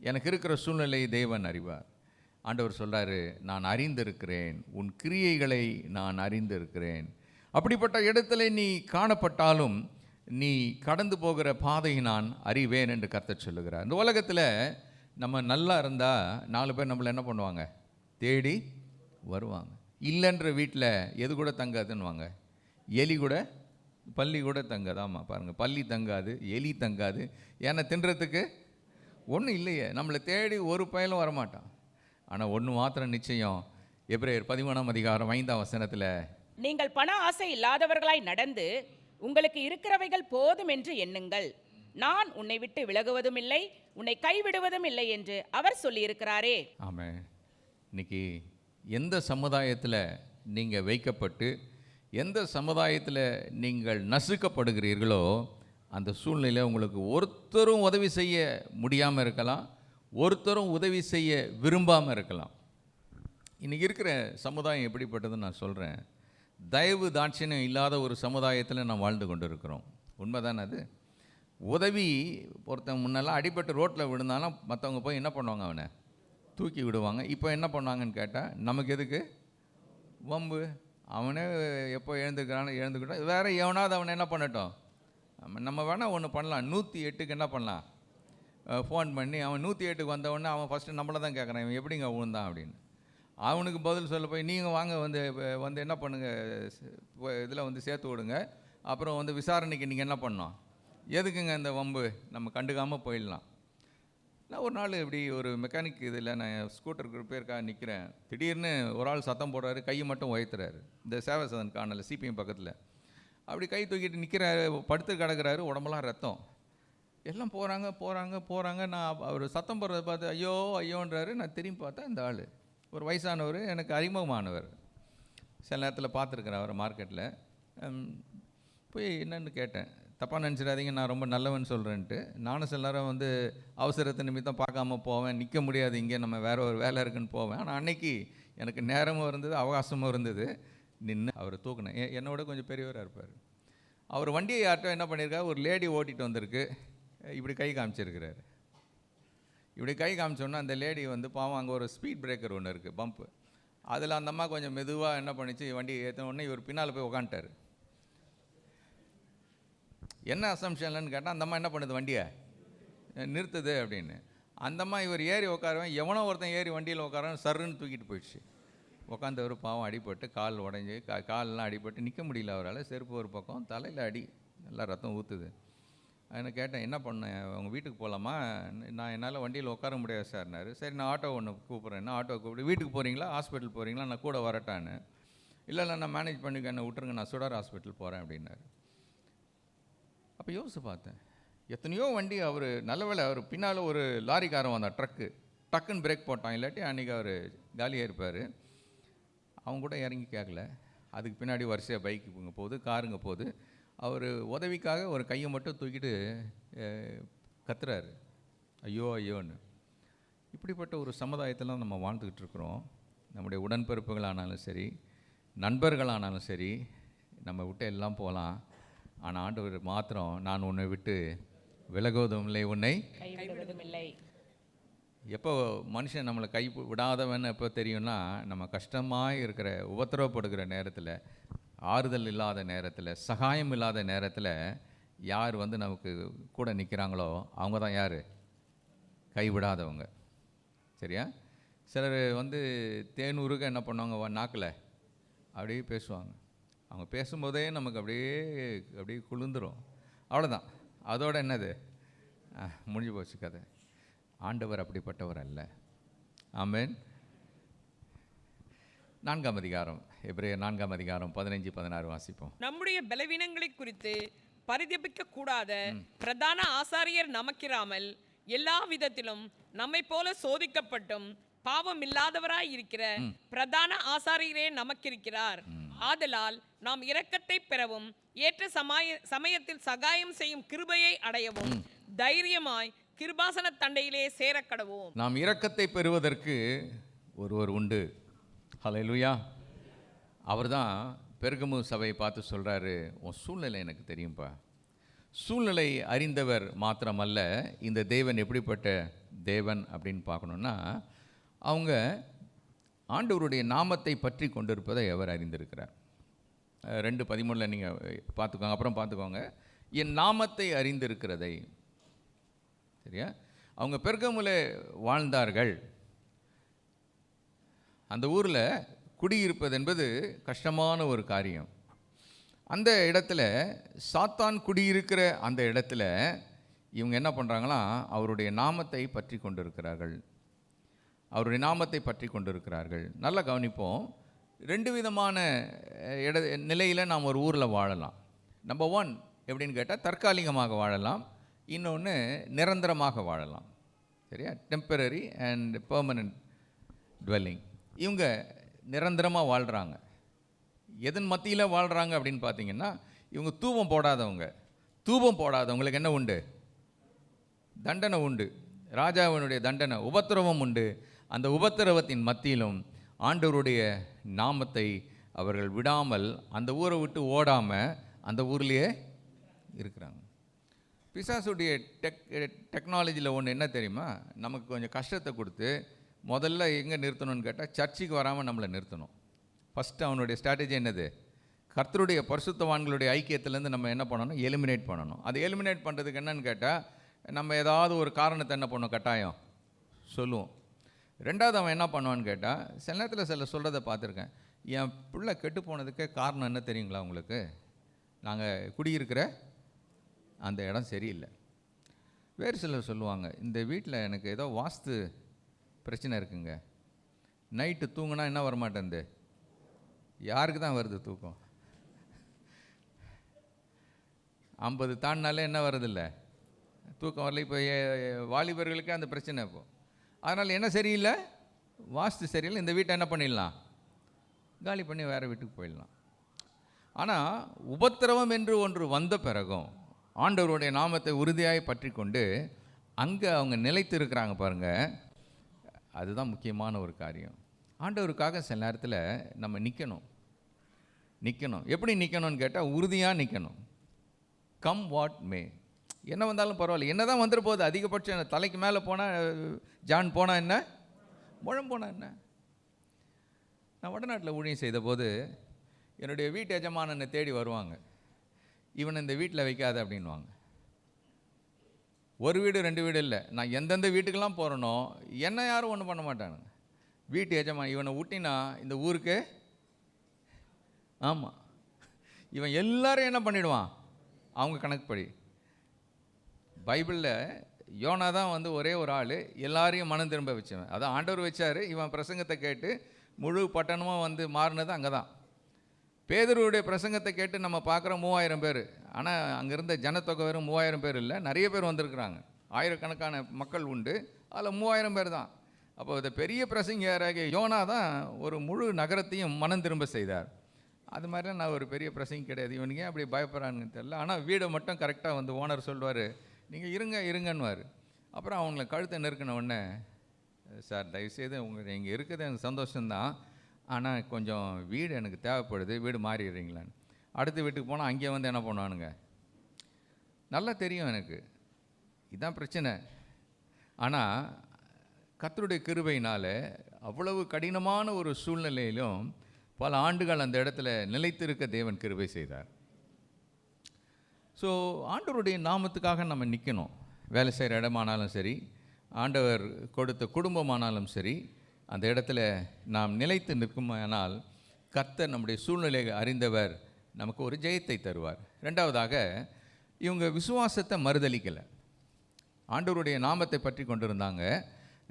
எனக்கு இருக்கிற சூழ்நிலையை தேவன் அறிவார். ஆண்டவர் சொல்கிறாரு, நான் அறிந்திருக்கிறேன், உன் கிரியைகளை நான் அறிந்திருக்கிறேன். அப்படிப்பட்ட இடத்துல நீ காணப்பட்டாலும் நீ கடந்து போகிற பாதையை நான் அறிவேன் என்று கர்த்தர் சொல்லுகிறார். இந்த உலகத்தில் நம்ம நல்லா இருந்தால் 4 பேர் நம்மளை என்ன பண்ணுவாங்க? தேடி வருவாங்க. இல்லைன்ற வீட்டில் எது கூட தங்காதுன்னுவாங்க, எலி கூட பள்ளி கூட தங்காது. ஆமாம் பாருங்கள், பள்ளி தங்காது, எலி தங்காது. ஏன்னா தின்றதுக்கு ஒன்றும் இல்லையே. நம்மளை தேடி ஒரு பயலும் வரமாட்டான். ஆனால் ஒன்று மாத்திரம் நிச்சயம், எபிரேயர் 13:5 நீங்கள் பண ஆசை இல்லாதவர்களாய் நடந்து உங்களுக்கு இருக்கிறவைகள் போதும் என்று எண்ணுங்கள். நான் உன்னை விட்டு விலகுவதும் இல்லை, உன்னை கைவிடுவதும் இல்லை என்று அவர் சொல்லியிருக்கிறாரே. ஆமாம். இன்னைக்கு எந்த சமுதாயத்தில் நீங்கள் வைக்கப்பட்டு எந்த சமுதாயத்தில் நீங்கள் நசுக்கப்படுகிறீர்களோ அந்த சூழ்நிலையில் உங்களுக்கு ஒருத்தரும் உதவி செய்ய முடியாமல் இருக்கலாம், ஒருத்தரும் உதவி செய்ய விரும்பாமல் இருக்கலாம். இன்றைக்கி இருக்கிற சமுதாயம் எப்படிப்பட்டதுன்னு நான் சொல்கிறேன். தயவு தாட்சியம் இல்லாத ஒரு சமுதாயத்தில் நாம் வாழ்ந்து கொண்டு இருக்கிறோம். உண்மைதானே அது? உதவி, ஒருத்தன் முன்னெல்லாம் அடிபட்டு ரோட்டில் விழுந்தாலும் மற்றவங்க போய் என்ன பண்ணுவாங்க? அவனை தூக்கி விடுவாங்க. இப்போ என்ன பண்ணுவாங்கன்னு கேட்டால், நமக்கு எதுக்கு வம்பு, அவனே எப்போ எழுந்துக்கிட்டான், வேறு எவனாவது அவனை என்ன பண்ணட்டும், நம்ம வேணால் ஒன்று பண்ணலாம். 108க்கு என்ன பண்ணலாம், ஃபோன் பண்ணி அவன் 108க்கு வந்தவொடனே அவன் ஃபஸ்ட்டு நம்மளை தான் கேட்குறான், இவன் எப்படிங்க விழுந்தான் அப்படின்னு. அவனுக்கு பதில் சொல்ல போய், நீங்கள் வாங்க வந்து என்ன பண்ணுங்கள், இதில் வந்து சேர்த்து விடுங்க, அப்புறம் வந்து விசாரணைக்கு நீங்கள் என்ன பண்ணோம், எதுக்குங்க இந்த வம்பு, நம்ம கண்டுக்காமல் போயிடலாம். நான் ஒரு நாள் இப்படி ஒரு மெக்கானிக் இதில் நான் ஸ்கூட்டருக்கு ரிப்பேருக்காக நிற்கிறேன். திடீர்னு ஒரு ஆள் சத்தம் போடுறாரு, கையை மட்டும் உயர்த்துறாரு. இந்த சேவை சதன் காணல, சிபிஎம் பக்கத்தில் அப்படி கை தூக்கிட்டு நிற்கிறாரு, படுத்து கிடக்கிறாரு, உடம்பெல்லாம் ரத்தம். எல்லாம் போகிறாங்க. நான் அவர் சத்தம் போடுறத பார்த்து ஐயோ ஐயோன்றாரு. நான் திரும்பி பார்த்தா இந்த ஆள் ஒரு வயசானவர், எனக்கு அறிமுகமானவர். சில நேரத்தில் பார்த்துருக்குறேன் அவரை மார்க்கெட்டில். போய் என்னன்னு கேட்டேன். தப்பாக நினச்சிடாதீங்க, நான் ரொம்ப நல்லவன் சொல்கிறேன்ட்டு. நானும் சில நேரம் வந்து அவசரத்தை நிமித்தம் பார்க்காம போவேன், நிற்க முடியாது இங்கே, நம்ம வேறு ஒரு வேலை இருக்குன்னு போவேன். ஆனால் அன்னைக்கு எனக்கு நேரமும் இருந்தது, அவகாசமும் இருந்தது. நின்று அவரை தூக்கினேன். என்னோட கொஞ்சம் பெரியவராக இருப்பார். அவர் வண்டியை யார்ட்டோ என்ன பண்ணியிருக்காரு, ஒரு லேடி ஓட்டிகிட்டு வந்திருக்கு, இப்படி கை காமிச்சிருக்கிறாரு. இப்படி கை காமிச்சோன்னா அந்த லேடி வந்து பாவம், அங்கே ஒரு ஸ்பீட் பிரேக்கர் ஒன்று இருக்குது, பம்ப்பு, அதில் அந்த அம்மா கொஞ்சம் மெதுவாக என்ன பண்ணிச்சு, வண்டி ஏற்றின உடனே இவர் பின்னால் போய் உக்காந்துட்டார். என்ன அசம்ஷன்லன்னு கேட்டால் அந்த அம்மா என்ன பண்ணுது, வண்டியை நிறுத்துது அப்படின்னு. அந்த அம்மா இவர் ஏறி உட்காருவேன், எவனோ ஒருத்தன் ஏறி வண்டியில் உட்காரவன் சர்ன்னு தூக்கிட்டு போயிடுச்சு. உட்காந்தவர் பாவம் அடிபட்டு கால் உடஞ்சி காலெலாம் அடிபட்டு நிற்க முடியல அவரால். செருப்பு ஒரு பக்கம், தலையில் அடி, நல்லா ரத்தம் ஊற்றுது. நான் கேட்டேன், என்ன பண்ணேன், உங்கள் வீட்டுக்கு போகலாமா? நான் என்னால் வண்டியில் உட்கார முடியாது சார்னாரு. சரி, நான் ஆட்டோ ஒன்று கூப்பிட்றேன். ஆட்டோ கூப்பிட்டு, வீட்டுக்கு போகிறீங்களா, ஹாஸ்பிட்டல் போகிறீங்களா, நான் கூட வரட்டான்னு. இல்லை நான் மேனேஜ் பண்ணிக்க, என்னை விட்டுருங்க, நான் சுடர் ஹாஸ்பிட்டல் போகிறேன் அப்படின்னாரு. அப்போ யோசிச்சு பார்த்தேன், எத்தனையோ வண்டி அவர் நல்ல வேளை அவர் பின்னால் ஒரு லாரிக்காரன் வந்தான், டக்குன்னு பிரேக் போட்டான், இல்லாட்டி அன்றைக்கி அவர் காலியாக இருப்பார். அவங்க கூட இறங்கி கேட்கல. அதுக்கு பின்னாடி வரிசையாக பைக்குங்க போகுது, காருங்க போகுது. அவர் உதவிக்காக ஒரு கையை மட்டும் தூக்கிட்டு கத்துறாரு, ஐயோ ஐயோன்னு. இப்படிப்பட்ட ஒரு சமுதாயத்தில் நம்ம வாழ்ந்துக்கிட்டு இருக்கிறோம். நம்முடைய உடன்பிறப்புகளானாலும் சரி, நண்பர்களானாலும் சரி, நம்ம விட்டு எல்லாம் போகலாம். ஆனால் ஆண்டவர் மாத்திரம், நான் உன்னை விட்டு விலகுவதும் இல்லை, உன்னை கைவிடுவதும் இல்லை. எப்போ மனுஷன் நம்மளை கை விடாதவன்னு எப்போ தெரியும்னா, நம்ம கஷ்டமாக இருக்கிற, உபத்திரவப்படுகிற நேரத்தில், ஆறுதல் இல்லாத நேரத்தில், சகாயம் இல்லாத நேரத்தில் யார் நமக்கு கூட நிற்கிறாங்களோ அவங்க தான் யார், கைவிடாதவங்க. சரியா? சிலர் தேனூருக்கு என்ன பண்ணுவாங்க, நாக்கில் அப்படியே பேசுவாங்க. அவங்க பேசும்போதே நமக்கு அப்படியே குளிர்ந்துடும். அவ்வளோதான், அதோட என்னது, முடிஞ்சு போச்சு கதை. ஆண்டவர் அப்படிப்பட்டவர் அல்ல. ஆமென். 4ஆம் அதிகாரம், எபிரேயர் 4ஆம் அதிகாரம் 15-16 வாசிப்போம். நம்முடைய பலவீனங்களை குறித்து பரிதபிக்க கூடாத பிரதான ஆசாரியர் நமக்கிராமல் எல்லா விதத்திலும் நம்மை போல சோதிக்கப்பட்டும் பாவம் இல்லாதவராய் இருக்கிற பிரதான ஆசாரியரே நமக்கிருக்கிறார். ஆதலால் நாம் இரக்கத்தை பெறவும் ஏற்ற சமயத்தில் சகாயம் செய்யும் கிருபையை அடையவும் தைரியமாய் கிருபாசன தண்டையிலே சேரக்கடவோம். நாம் இரக்கத்தை பெறுவதற்கு ஒருவர் உண்டு. ஹல்லேலூயா. அவர்தான் பெர்கமு சபையை பார்த்து சொல்கிறாரு, உன் சூழ்நிலை எனக்கு தெரியும்ப்பா. சூழ்நிலை அறிந்தவர் மாத்திரமல்ல, இந்த தேவன் எப்படிப்பட்ட தேவன் அப்படின்னு பார்க்கணுன்னா, அவங்க ஆண்டவருடைய நாமத்தை பற்றி கொண்டிருப்பதை அவர் அறிந்திருக்கிறார். 2:13 நீங்கள் பார்த்துக்கோங்க, அப்புறம் பார்த்துக்கோங்க. என் நாமத்தை அறிந்திருக்கிறதை. சரியா? அவங்க பெர்கமுல வாழ்ந்தார்கள். அந்த ஊரில் குடியிருப்பது என்பது கஷ்டமான ஒரு காரியம். அந்த இடத்துல சாத்தான் குடியிருக்கிற அந்த இடத்துல இவங்க என்ன பண்ணுறாங்களாம், அவருடைய நாமத்தை பற்றி கொண்டிருக்கிறார்கள். அவருடைய நாமத்தை பற்றி கொண்டிருக்கிறார்கள். நல்லா கவனிப்போம். 2 விதமான நிலையில் நாம் ஒரு ஊரில் வாழலாம். நம்பர் 1 எப்படின்னு கேட்டால், தற்காலிகமாக வாழலாம். இன்னொன்று நிரந்தரமாக வாழலாம். சரியா? Temporary and permanent dwelling. இவங்க நிரந்தரமாக வாழ்கிறாங்க. எதன் மத்தியில் வாழ்கிறாங்க அப்படின்னு பார்த்தீங்கன்னா, இவங்க தூபம் போடாதவங்களுக்கு என்ன உண்டு, தண்டனை உண்டு. ராஜாவினுடைய தண்டனை, உபத்திரவம் உண்டு. அந்த உபத்திரவத்தின் மத்தியிலும் ஆண்டவருடைய நாமத்தை அவர்கள் விடாமல், அந்த ஊரை விட்டு ஓடாமல் அந்த ஊர்லேயே இருக்கிறாங்க. பிசாசுடைய டெக்னாலஜியில் ஒன்று என்ன தெரியுமா, நமக்கு கொஞ்சம் கஷ்டத்தை கொடுத்து முதல்ல எங்கே நிறுத்தணும்னு கேட்டால், சர்ச்சுக்கு வராமல் நம்மளை நிறுத்தணும். ஃபஸ்ட்டு அவனுடைய ஸ்ட்ராட்டஜி என்னது, கர்த்தருடைய பரிசுத்தவான்களுடைய ஐக்கியத்திலேருந்து நம்ம என்ன பண்ணணும், எலிமினேட் பண்ணணும். அது எலிமினேட் பண்ணுறதுக்கு என்னன்னு கேட்டால், நம்ம ஏதாவது ஒரு காரணத்தை என்ன பண்ணோம், கட்டாயம் சொல்லுவோம். 2வது அவன் என்ன பண்ணுவான்னு கேட்டால், சில நேரத்தில் சொல்கிறத பார்த்துருக்கேன். என் பிள்ளை கெட்டு போனதுக்கு காரணம் என்ன தெரியுங்களா உங்களுக்கு, நாங்கள் குடியிருக்கிற அந்த இடம் சரியில்லை. வேறு சிலர் சொல்லுவாங்க, இந்த வீட்டில் எனக்கு ஏதோ வாஸ்து பிரச்சனை இருக்குங்க, நைட்டு தூங்கினா என்ன வரமாட்டேன்து, யாருக்கு தான் வருது தூக்கம், 50 தாண்டினாலே என்ன வருதில்லை, தூக்கம் வரல. இப்போ வாலிபர்களுக்கு அந்த பிரச்சனை. இப்போ அதனால் என்ன சரியில்லை, வாஸ்து சரியில்லை, இந்த வீட்டை என்ன பண்ணிடலாம், காலி பண்ணி வேறு வீட்டுக்கு போயிடலாம். ஆனால் உபத்திரவம் என்று ஒன்று வந்த பிறகும் ஆண்டவருடைய நாமத்தை உறுதியாய் பற்றி கொண்டு அங்கே அவங்க நிலைத்து இருக்கிறாங்க பாருங்கள். அதுதான் முக்கியமான ஒரு காரியம். ஆண்டவருக்காக சில நேரத்தில் நம்ம நிற்கணும். எப்படி நிற்கணும்னு கேட்டால், உறுதியாக நிற்கணும். கம் வாட் மே, என்ன வந்தாலும் பரவாயில்ல, என்ன தான் வந்துட போகுது, அதிகபட்சம் தலைக்கு மேலே போனால், ஜான் போனால் என்ன, முழம் போனால் என்ன. நான் வடநாட்டில் ஊழியம் செய்தபோது என்னுடைய வீட்டு எஜமானனை தேடி வருவாங்க. இவனை இந்த வீட்டில் வைக்காத அப்படின்வாங்க. ஒரு வீடு 2 வீடு இல்லை, நான் எந்தெந்த வீட்டுக்கெல்லாம் போகிறேனோ என்ன யாரும் ஒன்றும் பண்ண மாட்டானுங்க. வீட்டு எஜமான் இவனை ஊட்டினா இந்த ஊருக்கு, ஆமாம், இவன் எல்லாரும் என்ன பண்ணிடுவான் அவங்க கணக்குப்படி. பைபிளில் யோனா தான் வந்து ஒரே ஒரு ஆள் எல்லாரையும் மனம் திரும்ப வச்சவன். அதான் ஆண்டவர் வச்சார். இவன் பிரசங்கத்தை கேட்டு முழு பட்டணமும் வந்து மாறினது அங்கே தான். பேதுருவுடைய பிரசங்கத்தை கேட்டு நம்ம பார்க்குற 3000 பேர், ஆனால் அங்கே இருந்த ஜனத்தொகை வெறும் 3000 பேர் இல்லை, நிறைய பேர் வந்திருக்கிறாங்க. ஆயிரக்கணக்கான மக்கள் உண்டு, அதில் 3000 பேர் தான். அப்போ இந்த பெரிய பிரசங்கியாராகிய யோனா தான் ஒரு முழு நகரத்தையும் மனம் திரும்ப செய்தார். அது மாதிரிலாம் நான் ஒரு பெரிய பிரசங்கி கிடையாது. இவனுங்க அப்படி பயப்படுறானுன்னு தெரியல. ஆனால் வீடை மட்டும் கரெக்டாக வந்து ஓனர் சொல்லுவார், நீங்கள் இருங்கன்னுவார். அப்புறம் அவங்கள கழுத்தை நெருக்கின உடனே, சார் தயவுசெய்து நீங்கள் இருக்கிறது எனக்கு சந்தோஷம்தான், ஆனால் கொஞ்சம் வீடு எனக்கு தேவைப்படுது, வீடு மாறிடுறீங்களான்னு. அடுத்த வீட்டுக்கு போனால் அங்கே வந்து என்ன பண்ணுவானுங்க, நல்லா தெரியும் எனக்கு இதுதான் பிரச்சனை. ஆனால் கர்த்தருடைய கிருபையினால் அவ்வளவு கடினமான ஒரு சூழ்நிலையிலும் பல ஆண்டுகள் அந்த இடத்துல நிலைத்திருக்க தேவன் கிருபை செய்தார். ஸோ ஆண்டவருடைய நாமத்துக்காக நம்ம நிற்கணும். வேலை செய்கிற இடமானாலும் சரி, ஆண்டவர் கொடுத்த குடும்பமானாலும் சரி, அந்த இடத்துல நாம் நிலைத்து நிற்குமானால் கர்த்தர் நம்முடைய சூழ்நிலையை அறிந்தவர், நமக்கு ஒரு ஜெயத்தை தருவார். ரெண்டாவதாக, இவங்க விசுவாசத்தை மறுதலிக்கலை. ஆண்டவருடைய நாமத்தை பற்றி கொண்டிருந்தாங்க.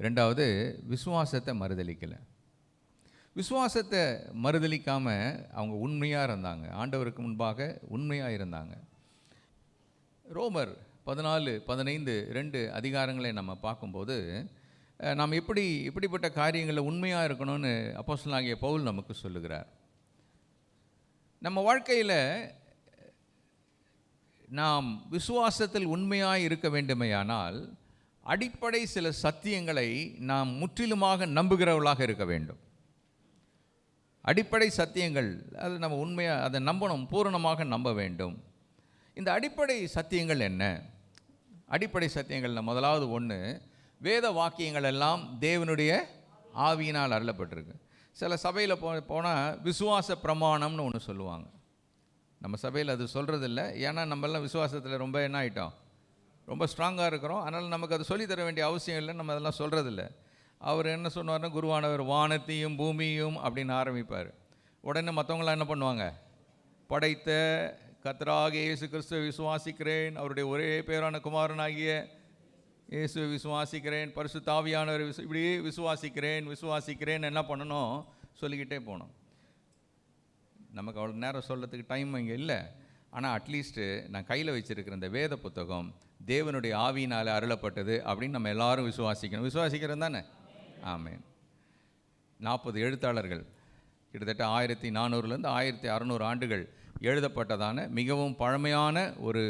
ரெண்டாவது, விசுவாசத்தை மறுதலிக்கலை. விசுவாசத்தை மறுதலிக்காமல் அவங்க உண்மையாக இருந்தாங்க, ஆண்டவருக்கு முன்பாக உண்மையாக இருந்தாங்க. ரோமர் 14, 15, 2 அதிகாரங்களை நம்ம பார்க்கும்போது நாம் எப்படிப்பட்ட காரியங்களில் உண்மையாக இருக்கணும்னு அப்போஸ்தலனாகிய பவுல் நமக்கு சொல்லுகிறார். நம்ம வாழ்க்கையில் நாம் விசுவாசத்தில் உண்மையாக இருக்க வேண்டுமேயானால் அடிப்படை சில சத்தியங்களை நாம் முற்றிலுமாக நம்புகிறவர்களாக இருக்க வேண்டும். அடிப்படை சத்தியங்கள், அது நம்ம உண்மையாக அதை நம்பணும், பூரணமாக நம்ப வேண்டும். இந்த அடிப்படை சத்தியங்கள் என்ன? அடிப்படை சத்தியங்களில் முதலாவது ஒன்று, வேத வாக்கியங்கள் எல்லாம் தேவனுடைய ஆவியினால் அருளப்பட்டிருக்கு. சில சபையில் போனால் விசுவாச பிரமாணம்னு ஒன்று சொல்லுவாங்க. நம்ம சபையில் அது சொல்கிறதில்ல. ஏன்னா நம்மெல்லாம் விசுவாசத்தில் ரொம்ப என்ன ஆகிட்டோம், ரொம்ப ஸ்ட்ராங்காக இருக்கிறோம். அதனால் நமக்கு அது சொல்லித்தர வேண்டிய அவசியம் இல்லை, நம்ம அதெல்லாம் சொல்கிறதில்ல. அவர் என்ன சொன்னார்னா, குருவானவர் வானத்தையும் பூமியும் அப்படின்னு ஆரம்பிப்பார். உடனே மற்றவங்களாம் என்ன பண்ணுவாங்க, படைத்த கர்த்தராகிய இயேசு கிறிஸ்துவை விசுவாசிக்கிறேன், அவருடைய ஒரே பேரான குமாரனாகிய இயேசுவை விசுவாசிக்கிறேன், பரிசுத்த ஆவியானவர் இப்படியே விசுவாசிக்கிறேன் என்ன பண்ணணும், சொல்லிக்கிட்டே போகணும். நமக்கு அவ்வளோ நேரம் சொல்கிறதுக்கு டைம் இங்கே இல்லை. ஆனால் அட்லீஸ்ட்டு நான் கையில் வச்சுருக்கிற இந்த வேத புத்தகம் தேவனுடைய ஆவியினால் அருளப்பட்டது அப்படின்னு நம்ம எல்லாரும் விசுவாசிக்கணும். விசுவாசிக்கிறது தானே? ஆமென். 40 எழுத்தாளர்கள், கிட்டத்தட்ட 1400லேருந்து 1600 ஆண்டுகள் எழுதப்பட்டதான மிகவும் பழமையான ஒரு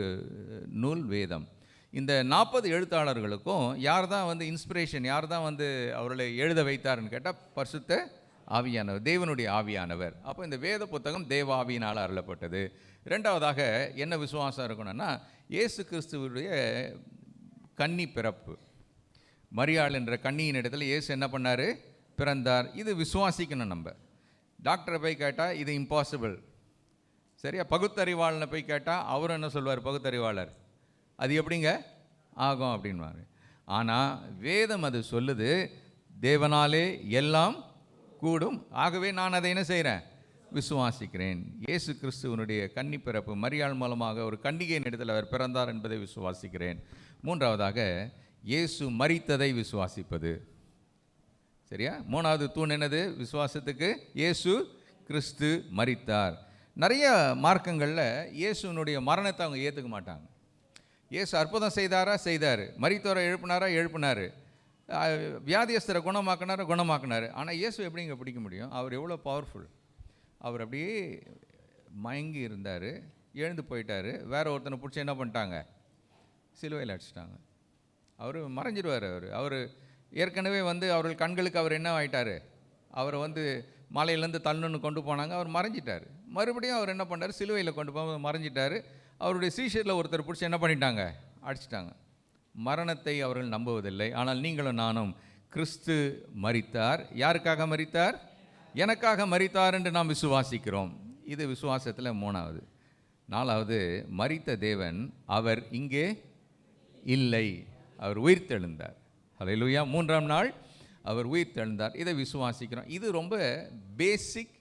நூல் வேதம். இந்த 40 எழுத்தாளர்களுக்கும் யார் தான் வந்து இன்ஸ்பிரேஷன், யார் தான் வந்து அவர்களை எழுத வைத்தார்னு கேட்டால் பரிசுத்த ஆவியானவர், தேவனுடைய ஆவியானவர். அப்போ இந்த வேத புத்தகம் தேவ ஆவியினால் அருளப்பட்டது. ரெண்டாவதாக என்ன விசுவாசம் இருக்கணும்னா, இயேசு கிறிஸ்துவுடைய கன்னி பிறப்பு, மரியாள் என்ற கன்னியின் இடத்துல இயேசு என்ன பண்ணார், பிறந்தார். இது விசுவாசிக்கணும். நம்ம டாக்டரை போய் கேட்டால் இது இம்பாசிபிள், சரியா? பகுத்தறிவாளனை போய் கேட்டால் அவர் என்ன சொல்வார், பகுத்தறிவாளர் அது எப்படிங்க ஆகும் அப்படின்வார். ஆனால் வேதம் அது சொல்லுது, தேவனாலே எல்லாம் கூடும், ஆகவே நான் அதை என்ன செய்கிறேன், விசுவாசிக்கிறேன். இயேசு கிறிஸ்துவனுடைய கன்னி பிறப்பு, மரியாள் மூலமாக ஒரு கன்னிகையின் இடத்தில் அவர் பிறந்தார் என்பதை விசுவாசிக்கிறேன். மூன்றாவதாக, இயேசு மரித்ததை விசுவாசிப்பது. சரியா? மூணாவது தூண் என்னது விசுவாசத்துக்கு? இயேசு கிறிஸ்து மரித்தார். நிறைய மார்க்கங்களில் இயேசுனுடைய மரணத்தை அவங்க ஏற்றுக்க மாட்டாங்க. இயேசு அற்புதம் செய்தார், மரித்தோரை எழுப்பினார், வியாதியஸ்தரை குணமாக்கினார். ஆனால் இயேசு எப்படிங்க பிடிக்க முடியும்? அவர் எவ்வளோ பவர்ஃபுல். அவர் அப்படியே மயங்கி இருந்தார், எழுந்து போயிட்டார். வேற ஒருத்தனை பிடிச்சி என்ன பண்ணிட்டாங்க, சிலுவையில் அடிச்சிட்டாங்க. அவர் மறைஞ்சிடுவார். அவர் ஏற்கனவே வந்து அவர்கள் கண்களுக்கு அவர் என்ன ஆகிட்டார், அவரை வந்து மலையிலேருந்து தள்ளுன்னு கொண்டு போனாங்க, அவர் மறைஞ்சிட்டார். மறுபடியும் அவர் என்ன பண்ணார், சிலுவையில் கொண்டு போய் மறைஞ்சிட்டார். அவருடைய சீஷரில் ஒருத்தர் பிடிச்சி என்ன பண்ணிட்டாங்க, அடிச்சிட்டாங்க. மரணத்தை அவர்கள் நம்புவதில்லை. ஆனால் நீங்களும் நானும், கிறிஸ்து மரித்தார். யாருக்காக மரித்தார்? எனக்காக மரித்தார் என்று நாம் விசுவாசிக்கிறோம். இது விசுவாசத்தில் 3வது. 4வது, மரித்த தேவன் அவர் இங்கே இல்லை, அவர் உயிர்த்தெழுந்தார். ஹல்லேலூயா. 3ஆம் நாள் அவர் உயிர்த்தெழுந்தார். இதை விசுவாசிக்கிறோம். இது ரொம்ப பேசிக்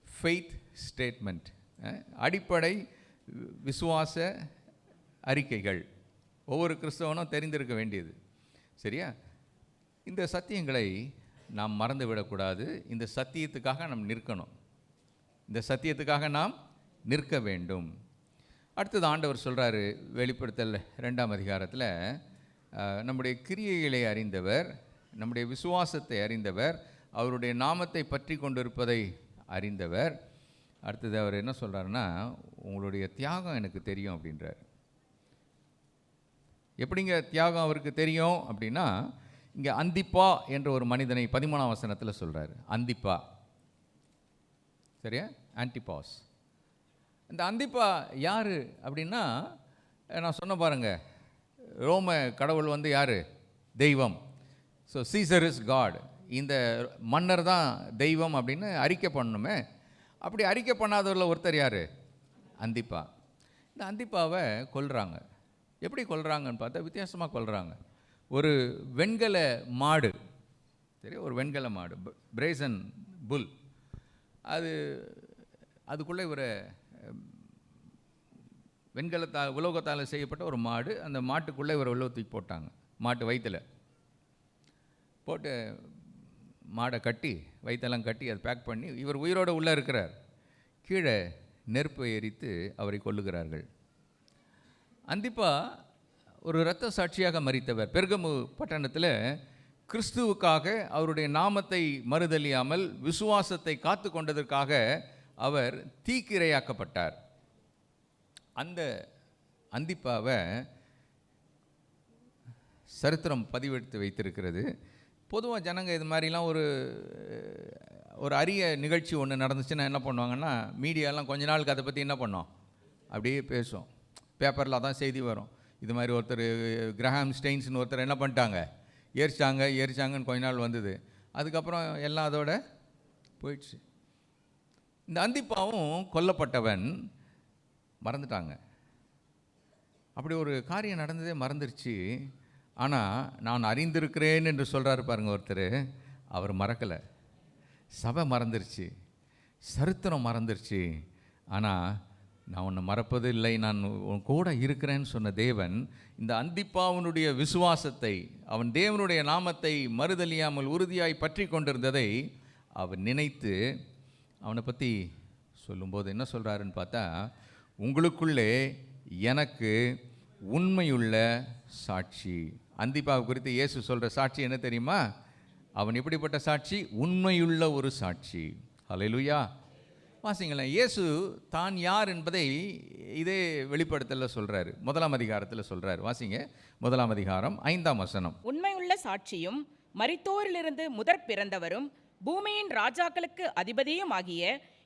ஃபெய்த் ஸ்டேட்மெண்ட், அடிப்படை விசுவாச அறிக்கைகள், ஒவ்வொரு கிறிஸ்தவனும் தெரிந்திருக்க வேண்டியது. சரியா? இந்த சத்தியங்களை நாம் மறந்து விடக்கூடாது. இந்த சத்தியத்துக்காக நாம் நிற்கணும். இந்த சத்தியத்துக்காக நாம் நிற்க வேண்டும். அடுத்தது ஆண்டவர் சொல்கிறாரு வெளிப்படுத்தல் 2ஆம் அதிகாரத்தில், நம்முடைய கிரியைகளை அறிந்தவர், நம்முடைய விசுவாசத்தை அறிந்தவர், அவருடைய நாமத்தை பற்றி கொண்டிருப்பதை அறிந்தவர். அடுத்தது அவர் என்ன சொல்கிறாருன்னா, உங்களுடைய தியாகம் எனக்கு தெரியும் அப்படின்றார். எப்படிங்க தியாகம் அவருக்கு தெரியும் அப்படின்னா, இங்கே அந்திப்பா என்ற ஒரு மனிதனை 13ஆம் வசனத்தில் சொல்கிறார். அந்திப்பா, சரியா? ஆன்டிபாஸ். இந்த அந்திப்பா யார் அப்படின்னா, நான் சொன்ன பாருங்க, ரோம கடவுள் வந்து யார்? தெய்வம். So Caesar is god. இந்த மன்னர் தான் தெய்வம் அப்படின்னு அறிக்கை பண்ணணுமே. அப்படி அறிக்கை பண்ணாதவரில் ஒருத்தர் யார்? அந்திப்பா. இந்த அந்திப்பாவை கொல்றாங்க. எப்படி கொல்றாங்கன்னு பார்த்தா வித்தியாசமாக கொல்றாங்க. ஒரு வெண்கல மாடு, சரி, ஒரு வெண்கல மாடு, பிரேசன் புல், அதுக்குள்ளே ஒரு உலோகத்தால் செய்யப்பட்ட ஒரு மாடு. அந்த மாட்டுக்குள்ளே ஒரு உலோகத்துக்கு போட்டாங்க. மாட்டு வயிற்றில் போட்டு மாடை கட்டி, வயிற்றெல்லாம் கட்டி அதை பேக் பண்ணி, இவர் உயிரோடு உள்ளே இருக்கிறார். கீழே நெருப்பை எரித்து அவரை கொல்லுகிறார்கள். அந்திப்பா ஒரு இரத்த சாட்சியாக மரித்தவர். பெர்கமு பட்டணத்தில் கிறிஸ்துவுக்காக அவருடைய நாமத்தை மறுதலியாமல் விசுவாசத்தை காத்து கொண்டதற்காக அவர் தீக்கிரையாக்கப்பட்டார். அந்த அந்திப்பாவை சரித்திரம் பதிவெடுத்து வைத்திருக்கிறது. பொதுவாக ஜனங்க இது மாதிரிலாம் ஒரு அரிய நிகழ்ச்சி ஒன்று நடந்துச்சுன்னா என்ன பண்ணுவாங்கன்னா, மீடியாலாம் கொஞ்ச நாளுக்கு அதை பற்றி என்ன பண்ணோம், அப்படியே பேசும். பேப்பரில் அதான் செய்தி வரும். இது மாதிரி ஒருத்தர் கிரஹாம் ஸ்டெயின்ஸ்னு ஒருத்தர் என்ன பண்ணிட்டாங்க, எரிச்சாங்கன்னு கொஞ்ச நாள் வந்தது. அதுக்கப்புறம் எல்லாம் அதோட போயிடுச்சு. இந்த அந்திப்பாவும் கொல்லப்பட்டவன் மறந்துட்டாங்க. அப்படி ஒரு காரியம் நடந்ததே மறந்துருச்சு. ஆனால் நான் அறிந்திருக்கிறேன் என்று சொல்கிறாரு பாருங்க ஒருத்தர், அவர் மறக்கலை. சபை மறந்துருச்சு, சரித்திரம் மறந்துருச்சு. ஆனால் நான் உன்னை மறப்பது இல்லை, நான் உன் கூட இருக்கிறேன்னு சொன்ன தேவன் இந்த அந்திப்பாவனுடைய விசுவாசத்தை, அவன் தேவனுடைய நாமத்தை மறுதலியாமல் உறுதியாய் பற்றி கொண்டிருந்ததை அவன் நினைத்து அவனை பற்றி சொல்லும்போது என்ன சொல்கிறாருன்னு பார்த்தா, உங்களுக்குள்ளே எனக்கு உண்மையுள்ள சாட்சி. அந்திப்பாவை குறித்து இயேசு சொல்கிற சாட்சி என்ன தெரியுமா? அவன் எப்படிப்பட்ட சாட்சி? உண்மையுள்ள ஒரு சாட்சி. ஹல்லேலூயா. வாசிங்களேன், இயேசு தான் யார் என்பதை இதே வெளிப்படுத்தல சொல்கிறாரு. 1ஆம் அதிகாரத்தில் சொல்கிறார். வாசிங்க, 1ஆம் அதிகாரம் 5ஆம் வசனம். உண்மையுள்ள சாட்சியும் மரித்தோரிலிருந்து முதற் பிறந்தவரும் பூமியின் ராஜாக்களுக்கு அதிபதியும் ஆகிய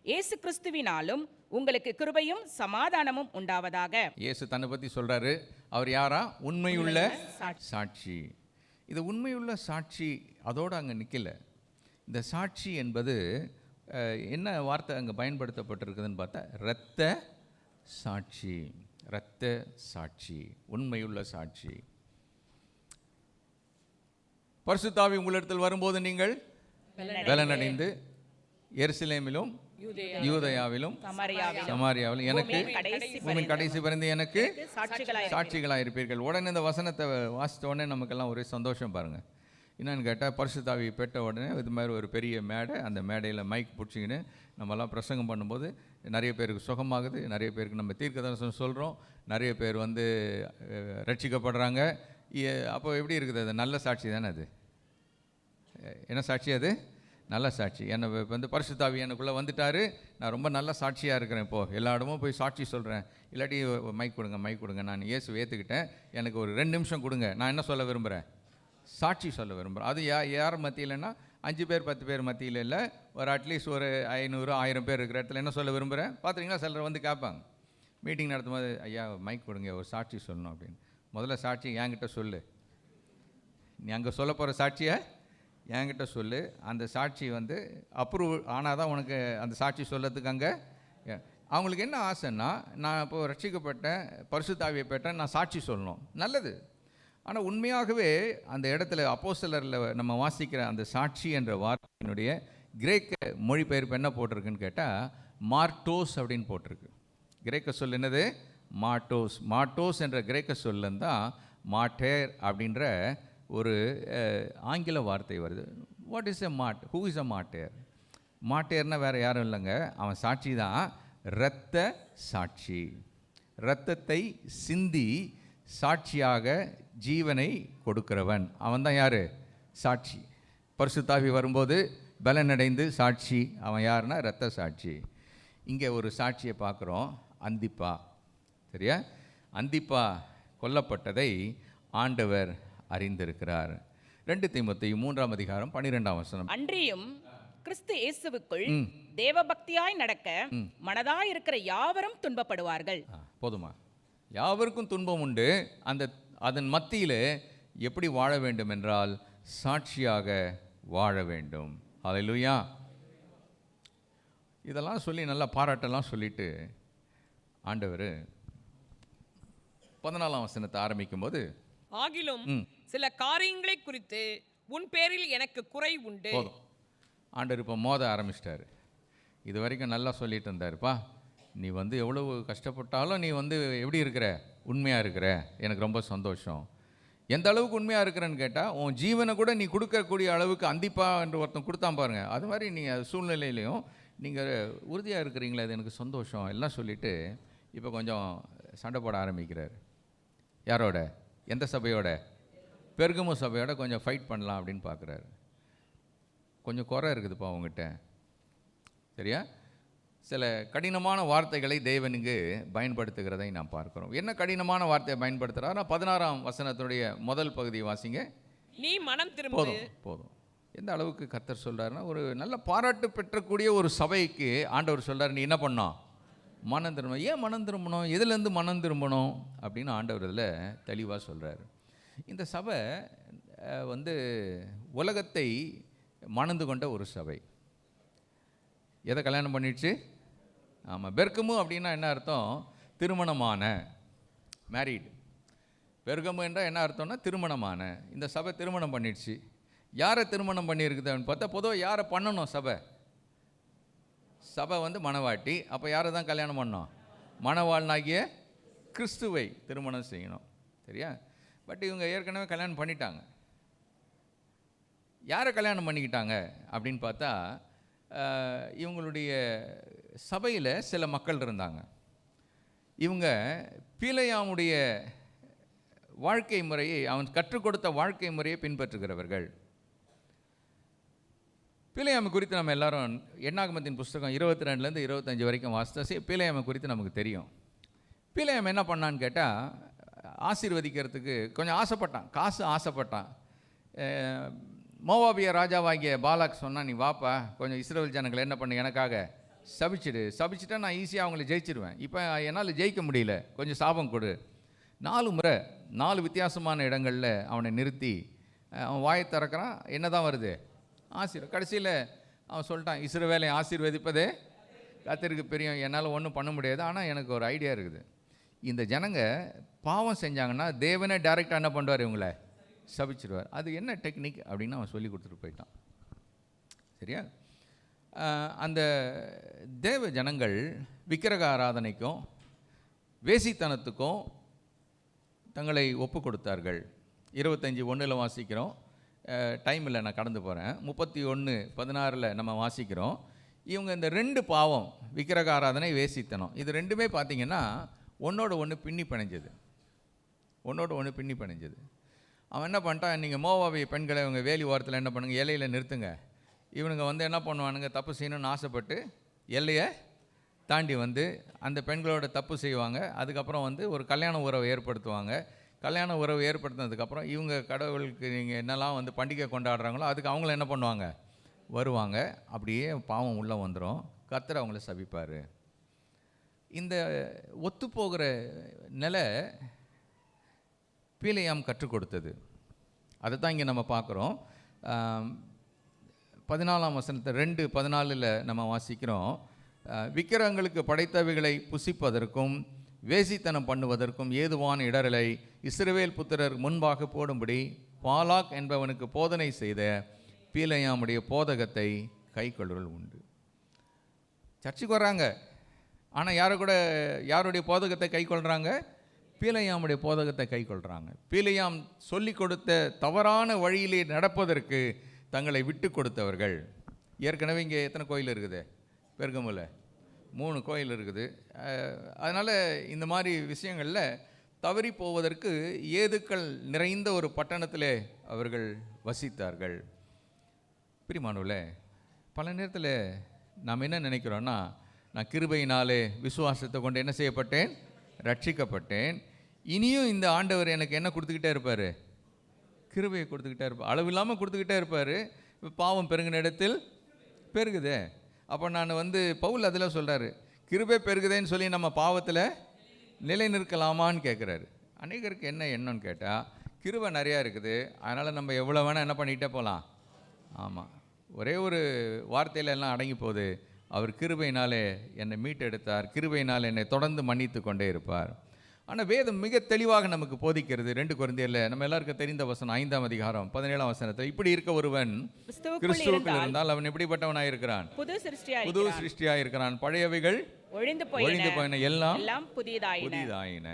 இயேசு கிறிஸ்துவினாலும் உங்களுக்கு கிருபையும் சமாதானமும் உண்டாவதாக. இயேசு தன்னை பற்றி சொல்கிறாரு. அவர் யாரா? உண்மையுள்ள சாட்சி. இது உண்மையுள்ள சாட்சி அதோடு அங்கே நிற்கல. இந்த சாட்சி என்பது என்ன வார்த்தை அங்கே பயன்படுத்தப்பட்டிருக்குதுன்னு பார்த்தா, இரத்த சாட்சி. இரத்த சாட்சி, உண்மையுள்ள சாட்சி. பரிசுத்த ஆவி உங்களிடத்தில் வரும்போது நீங்கள் பலனடைந்து எருசலேமிலும் யூதேயாவிலும் சமாரியாவிலும் எனக்கு பூமியின் கடைசி பிறந்து எனக்கு சாட்சிகளாக இருப்பீர்கள். உடனே இந்த வசனத்தை வாசித்த உடனே நமக்கெல்லாம் ஒரே சந்தோஷம் பாருங்கள். என்னென்னு கேட்டால், பரிசுத்த ஆவி பெற்ற உடனே இது மாதிரி ஒரு பெரிய மேடை, அந்த மேடையில் மைக் பிடிச்சிக்கின்னு நம்மலாம் பிரசங்கம் பண்ணும்போது நிறைய பேருக்கு சுகமாகுது, நிறைய பேருக்கு நம்ம தீர்க்கதரிசனம் சொல்கிறோம், நிறைய பேர் வந்து ரட்சிக்கப்படுறாங்க. அப்போ எப்படி இருக்குது? அது நல்ல சாட்சி தானே. அது என்ன சாட்சி? அது நல்ல சாட்சி. என்னை வந்து பரிசுத்த ஆவி எனக்குள்ளே வந்துட்டார், நான் ரொம்ப நல்ல சாட்சியாக இருக்கிறேன். இப்போது எல்லா இடமும் போய் சாட்சி சொல்கிறேன். இல்லாட்டி மைக் கொடுங்க, நான் இயேசு ஏற்றுக்கிட்டேன், எனக்கு ஒரு 2 நிமிஷம் கொடுங்க, நான் என்ன சொல்ல விரும்புகிறேன்? சாட்சி சொல்ல விரும்புகிறேன். அது யார் மத்தியில்னா 5 பேர் 10 பேர் மத்தியில் இல்லை, ஒரு அட்லீஸ்ட் ஒரு 500 1000 பேர் இருக்கிற இடத்துல என்ன சொல்ல விரும்புகிறேன்? பார்த்துருங்களா, சிலர் வந்து கேட்பாங்க மீட்டிங் நடத்தும் போது, ஐயா மைக் கொடுங்க, ஒரு சாட்சி சொல்லணும் அப்படின்னு. முதல்ல சாட்சி என்கிட்ட சொல்லு. நீ அங்கே சொல்ல போகிற சாட்சியை என்கிட்ட சொல்லு, அந்த சாட்சி வந்து அப்ரூவ் ஆனால் தான் உனக்கு அந்த சாட்சி சொல்லறதுக்கு அங்கே. அவங்களுக்கு என்ன ஆசைன்னா, நான் இப்போ ரட்சிக்கப்பட்டேன், பரிசுத்த ஆவியை பெற்றேன், நான் சாட்சி சொல்லணும். நல்லது. ஆனால் உண்மையாகவே அந்த இடத்துல அப்போஸ்தலரில் நம்ம வாசிக்கிற அந்த சாட்சி என்ற வார்த்தையினுடைய கிரேக்க மொழிபெயர்ப்பு என்ன போட்டிருக்குன்னு கேட்டால் மார்டோஸ் அப்படின்னு போட்டிருக்கு. கிரேக்க சொல் என்னது? மார்டோஸ். மார்டோஸ் என்ற கிரேக்க சொல்லுன்னு தான் மாட்டேர் அப்படின்ற ஒரு ஆங்கில வார்த்தை வருது. What is a mat? Who is a matter? மாட்டேர்னா வேறு யாரும் இல்லைங்க, அவன் சாட்சி தான். இரத்த சாட்சி. இரத்தத்தை சிந்தி சாட்சியாக ஜீவனை கொடுக்கிறவன் அவன் தான் யார்? சாட்சி. பரிசுத்த ஆவி வரும்போது பலனடைந்து சாட்சி. அவன் யாருன்னா இரத்த சாட்சி. இங்கே ஒரு சாட்சியை பார்க்குறோம், அந்திப்பா. சரியா? அந்திப்பா கொல்லப்பட்டதை ஆண்டவர் அறிந்திருக்கிறார். 2 தீமோத்தேயு 3:12 அன்றியும் கிறிஸ்து இயேசுவுக்குள் தேவபக்தியாய் நடக்க மனதாய் இருக்கிற யாவரும் துன்பப்படுவார்கள். போதுமா? யாவருக்கும் துன்பம் உண்டு. அதன் மத்தியில் எப்படி வாழ வேண்டும் என்றால் சாட்சியாக வாழ வேண்டும். ஹல்லேலூயா. இதெல்லாம் சொல்லி நல்லா பாராட்டெல்லாம் சொல்லிட்டு ஆண்டவர் 14 ஆரம்பிக்கும் போது, ஆகிலும் சில காரியங்களை குறித்து உன் பேரில் எனக்கு குறை உண்டு. போதும். ஆண்டவர் இப்போ மோத ஆரம்பிச்சிட்டாரு. இது வரைக்கும் நல்லா சொல்லிட்டு இருந்தாருப்பா, நீ வந்து எவ்வளவு கஷ்டப்பட்டாலும் நீ வந்து எப்படி இருக்கிற? உண்மையாக இருக்கிற. எனக்கு ரொம்ப சந்தோஷம். எந்த அளவுக்கு உண்மையாக இருக்கிறேன்னு கேட்டால், உன் ஜீவனை கூட நீ கொடுக்கக்கூடிய அளவுக்கு அந்திப்பா என்று ஒருத்தன் கொடுத்தான் பாருங்க. அது மாதிரி நீங்கள் சூழ்நிலையிலையும் நீங்கள் உறுதியாக இருக்கிறீங்களா, அது எனக்கு சந்தோஷம் எல்லாம் சொல்லிவிட்டு இப்போ கொஞ்சம் சண்டை போட ஆரம்பிக்கிறார். யாரோட? எந்த சபையோட? பெர்கமு சபையோட கொஞ்சம் ஃபைட் பண்ணலாம் அப்படின்னு பார்க்குறாரு. கொஞ்சம் குறை இருக்குதுப்பா அவங்ககிட்ட. சரியா? சில கடினமான வார்த்தைகளை தேவனுக்கு பயன்படுத்துகிறதை நாம் பார்க்கிறோம். என்ன கடினமான வார்த்தையை பயன்படுத்துகிறார்? 16 முதல் பகுதியை வாசிங்க. நீ மனம் திரும்ப. போதும் போதும். எந்த அளவுக்கு கர்த்தர் சொல்கிறாருன்னா, ஒரு நல்ல பாராட்டு பெற்றக்கூடிய ஒரு சபைக்கு ஆண்டவர் சொல்கிறார், நீ என்ன பண்ணணும்? மனம் திரும்பணும். ஏன் மனம் திரும்பணும்? எதுலேருந்து மனம் திரும்பணும் அப்படின்னு ஆண்டவர் இதில் தெளிவாக சொல்கிறார். இந்த சபை வந்து உலகத்தை மணந்து கொண்ட ஒரு சபை. எதை கல்யாணம் பண்ணிடுச்சு? ஆமாம், பெர்கமு அப்படின்னா என்ன அர்த்தம்? திருமணமான, மேரீடு. பெர்கமு என்றால் என்ன அர்த்தம்னா திருமணமான. இந்த சபை திருமணம் பண்ணிடுச்சு. யாரை திருமணம் பண்ணியிருக்குது அப்படின்னு பார்த்தா, பொதுவாக யாரை பண்ணணும்? சபை வந்து மணவாட்டி. அப்போ யாரை தான் கல்யாணம் பண்ணணும்? மணவாளனாகிய கிறிஸ்துவை திருமணம் செய்யணும். சரியா? பட் இவங்க ஏற்கனவே கல்யாணம் பண்ணிட்டாங்க. யாரை கல்யாணம் பண்ணிக்கிட்டாங்க அப்படின்னு பார்த்தா, இவங்களுடைய சபையில் சில மக்கள் இருந்தாங்க. இவங்க பிலேயாமுடைய வாழ்க்கை முறையை, அவன் கற்றுக் கொடுத்த வாழ்க்கை முறையை பின்பற்றுகிறவர்கள். பிலேயாமை குறித்து நம்ம எல்லாரும் எண்ணாகமத்தின் புஸ்தகம் 22 25 வரைக்கும் வாசித்தா பிலேயாமை குறித்து நமக்கு தெரியும். பிலேயாம் என்ன பண்ணான்னு கேட்டால், ஆசீர்வதிக்கிறதுக்கு கொஞ்சம் ஆசைப்பட்டான், காசு ஆசைப்பட்டான். மோவாபிய ராஜாவாகிய பாலாக் சொன்னால், நீ வாப்பா, கொஞ்சம் இஸ்ரவேல் ஜனங்களை என்ன பண்ணு, எனக்காக சபிச்சுட்டா நான் ஈஸியாக அவங்கள ஜெயிச்சிருவேன். இப்போ என்னால் ஜெயிக்க முடியல, கொஞ்சம் சாபம் கொடு. 4 முறை 4 வித்தியாசமான இடங்களில் அவனை நிறுத்தி அவன் வாயை திறக்கிறான். என்ன தான் வருது? கடைசியில் அவன் சொல்லிட்டான், இஸ்ரவேலை ஆசீர்வதிப்பதே கர்த்தருக்கு பிரியம், என்னால் ஒன்றும் பண்ண முடியாது, ஆனால் எனக்கு ஒரு ஐடியா இருக்குது. இந்த ஜனங்க பாவம் செஞ்சாங்கன்னா தேவனே டைரெக்டாக என்ன பண்ணுவார்? இவங்களை சபிச்சிடுவார். அது என்ன டெக்னிக் அப்படின்னு அவன் சொல்லி கொடுத்துட்டு போயிட்டான். சரியா? அந்த தேவ ஜனங்கள் விக்கிரக ஆராதனைக்கும் வேசித்தனத்துக்கும் தங்களை ஒப்பு கொடுத்தார்கள். 25:1 வாசிக்கிறோம். டைம் இல்லை, நான் கடந்து போகிறேன். 31:16 நம்ம வாசிக்கிறோம். இவங்க இந்த 2 பாவம், விக்கிரக ஆராதனை, வேசித்தனம், இது ரெண்டுமே பார்த்திங்கன்னா ஒன்றோட ஒன்று பின்னி பிணைஞ்சது. அவன் என்ன பண்ணிட்டான், நீங்கள் மோவாபிய பெண்களை இவங்க வேலி ஓரத்தில் என்ன பண்ணுங்க, எல்லையில் நிறுத்துங்க. இவனுங்க வந்து என்ன பண்ணுவானுங்க, தப்பு செய்யணும்னு ஆசைப்பட்டு எல்லையை தாண்டி வந்து அந்த பெண்களோட தப்பு செய்வாங்க. அதுக்கப்புறம் வந்து ஒரு கல்யாண உறவை ஏற்படுத்துவாங்க. கல்யாண உறவு ஏற்படுத்தினதுக்கப்புறம் இவங்க கடவுளுக்கு நீங்கள் என்னெல்லாம் வந்து பண்டிகை கொண்டாடுறாங்களோ அதுக்கு அவங்கள என்ன பண்ணுவாங்க, வருவாங்க. அப்படியே பாவம் உள்ளே வந்துடும். கர்த்தர் அவங்கள சபிப்பார். இந்த ஒத்துப்போகிற நிலை பிலேயாம் கற்றுக் கொடுத்தது. அதை தான் இங்கே நம்ம பார்க்குறோம். 14ஆம் வசனத்தை 2:14 நம்ம வாசிக்கிறோம். விக்கிரகங்களுக்கு படைத்தவைகளை புசிப்பதற்கும் வேசித்தனம் பண்ணுவதற்கும் ஏதுவான இடரலை இஸ்ரவேல் புத்திரர் முன்பாக போடும்படி பாலாக் என்பவனுக்கு போதனை செய்த பீலையாமுடைய போதகத்தை கைக்கொள்ளுதல் உண்டு. சர்ச்சுக்கு வர்றாங்க, ஆனால் யாருடைய போதகத்தை கைக்கொள்கிறாங்க? பீலையாமுடைய போதகத்தை கைக்கொள்கிறாங்க. பீலையாம் சொல்லி கொடுத்த தவறான வழியிலே நடப்பதற்கு தங்களை விட்டு கொடுத்தவர்கள். ஏற்கனவே இங்கே எத்தனை கோயில் இருக்குது? பெருகமுல 3 கோயில் இருக்குது. அதனால் இந்த மாதிரி விஷயங்களில் தவறி போவதற்கு ஏதுக்கள் நிறைந்த ஒரு பட்டணத்திலே அவர்கள் வசித்தார்கள். பிரியமானவர்களே, பல நேரத்தில் நாம் என்ன நினைக்கிறோன்னா, நான் கிருபையினாலே விசுவாசத்தை கொண்டு என்ன செய்யப்பட்டேன்? ரட்சிக்கப்பட்டேன். இனியும் இந்த ஆண்டவர் எனக்கு என்ன கொடுத்துக்கிட்டே இருப்பார்? கிருபையை கொடுத்துக்கிட்டே இருப்பார். அளவில்லாமல் கொடுத்துக்கிட்டே இருப்பார். இப்போ பாவம் பெருகின இடத்தில் பெருகுதே. அப்போ நான் பவுல் அதில் சொல்கிறாரு, கிருபை பெருகுதேன்னு சொல்லி நம்ம பாவத்தில் நிலை நிற்கலாமான்னு கேட்குறாரு. அநேகருக்கு என்ன எண்ணம்னு கேட்டால், கிருபை நிறையா இருக்குது, அதனால் நம்ம எவ்வளோ வேணால் என்ன பண்ணிகிட்டே போகலாம். ஆமாம், ஒரே ஒரு வார்த்தையில் எல்லாம் அடங்கி போகுது. அவர் கிருபையினாலே என்னை மீட்டெடுத்தார், கிருபையினால் என்னை தொடர்ந்து மன்னித்து கொண்டே இருப்பார். ஆனால் வேதம் மிக தெளிவாக நமக்கு போதிக்கிறது. 2 கொரிந்தியரில் நம்ம எல்லாருக்கும் தெரிந்த வசனம் 5ஆம் அதிகாரம் 17ஆம் வசனத்தில், இப்படி இருக்க ஒருவன் கிறிஸ்துவுக்குள் இருந்தால் அவன் எப்படிப்பட்டவனாக இருக்கிறான்? புது சிருஷ்டியாக இருக்கிறான். பழையவைகள் ஒழிந்து போயின, எல்லாம் புதிதாயின.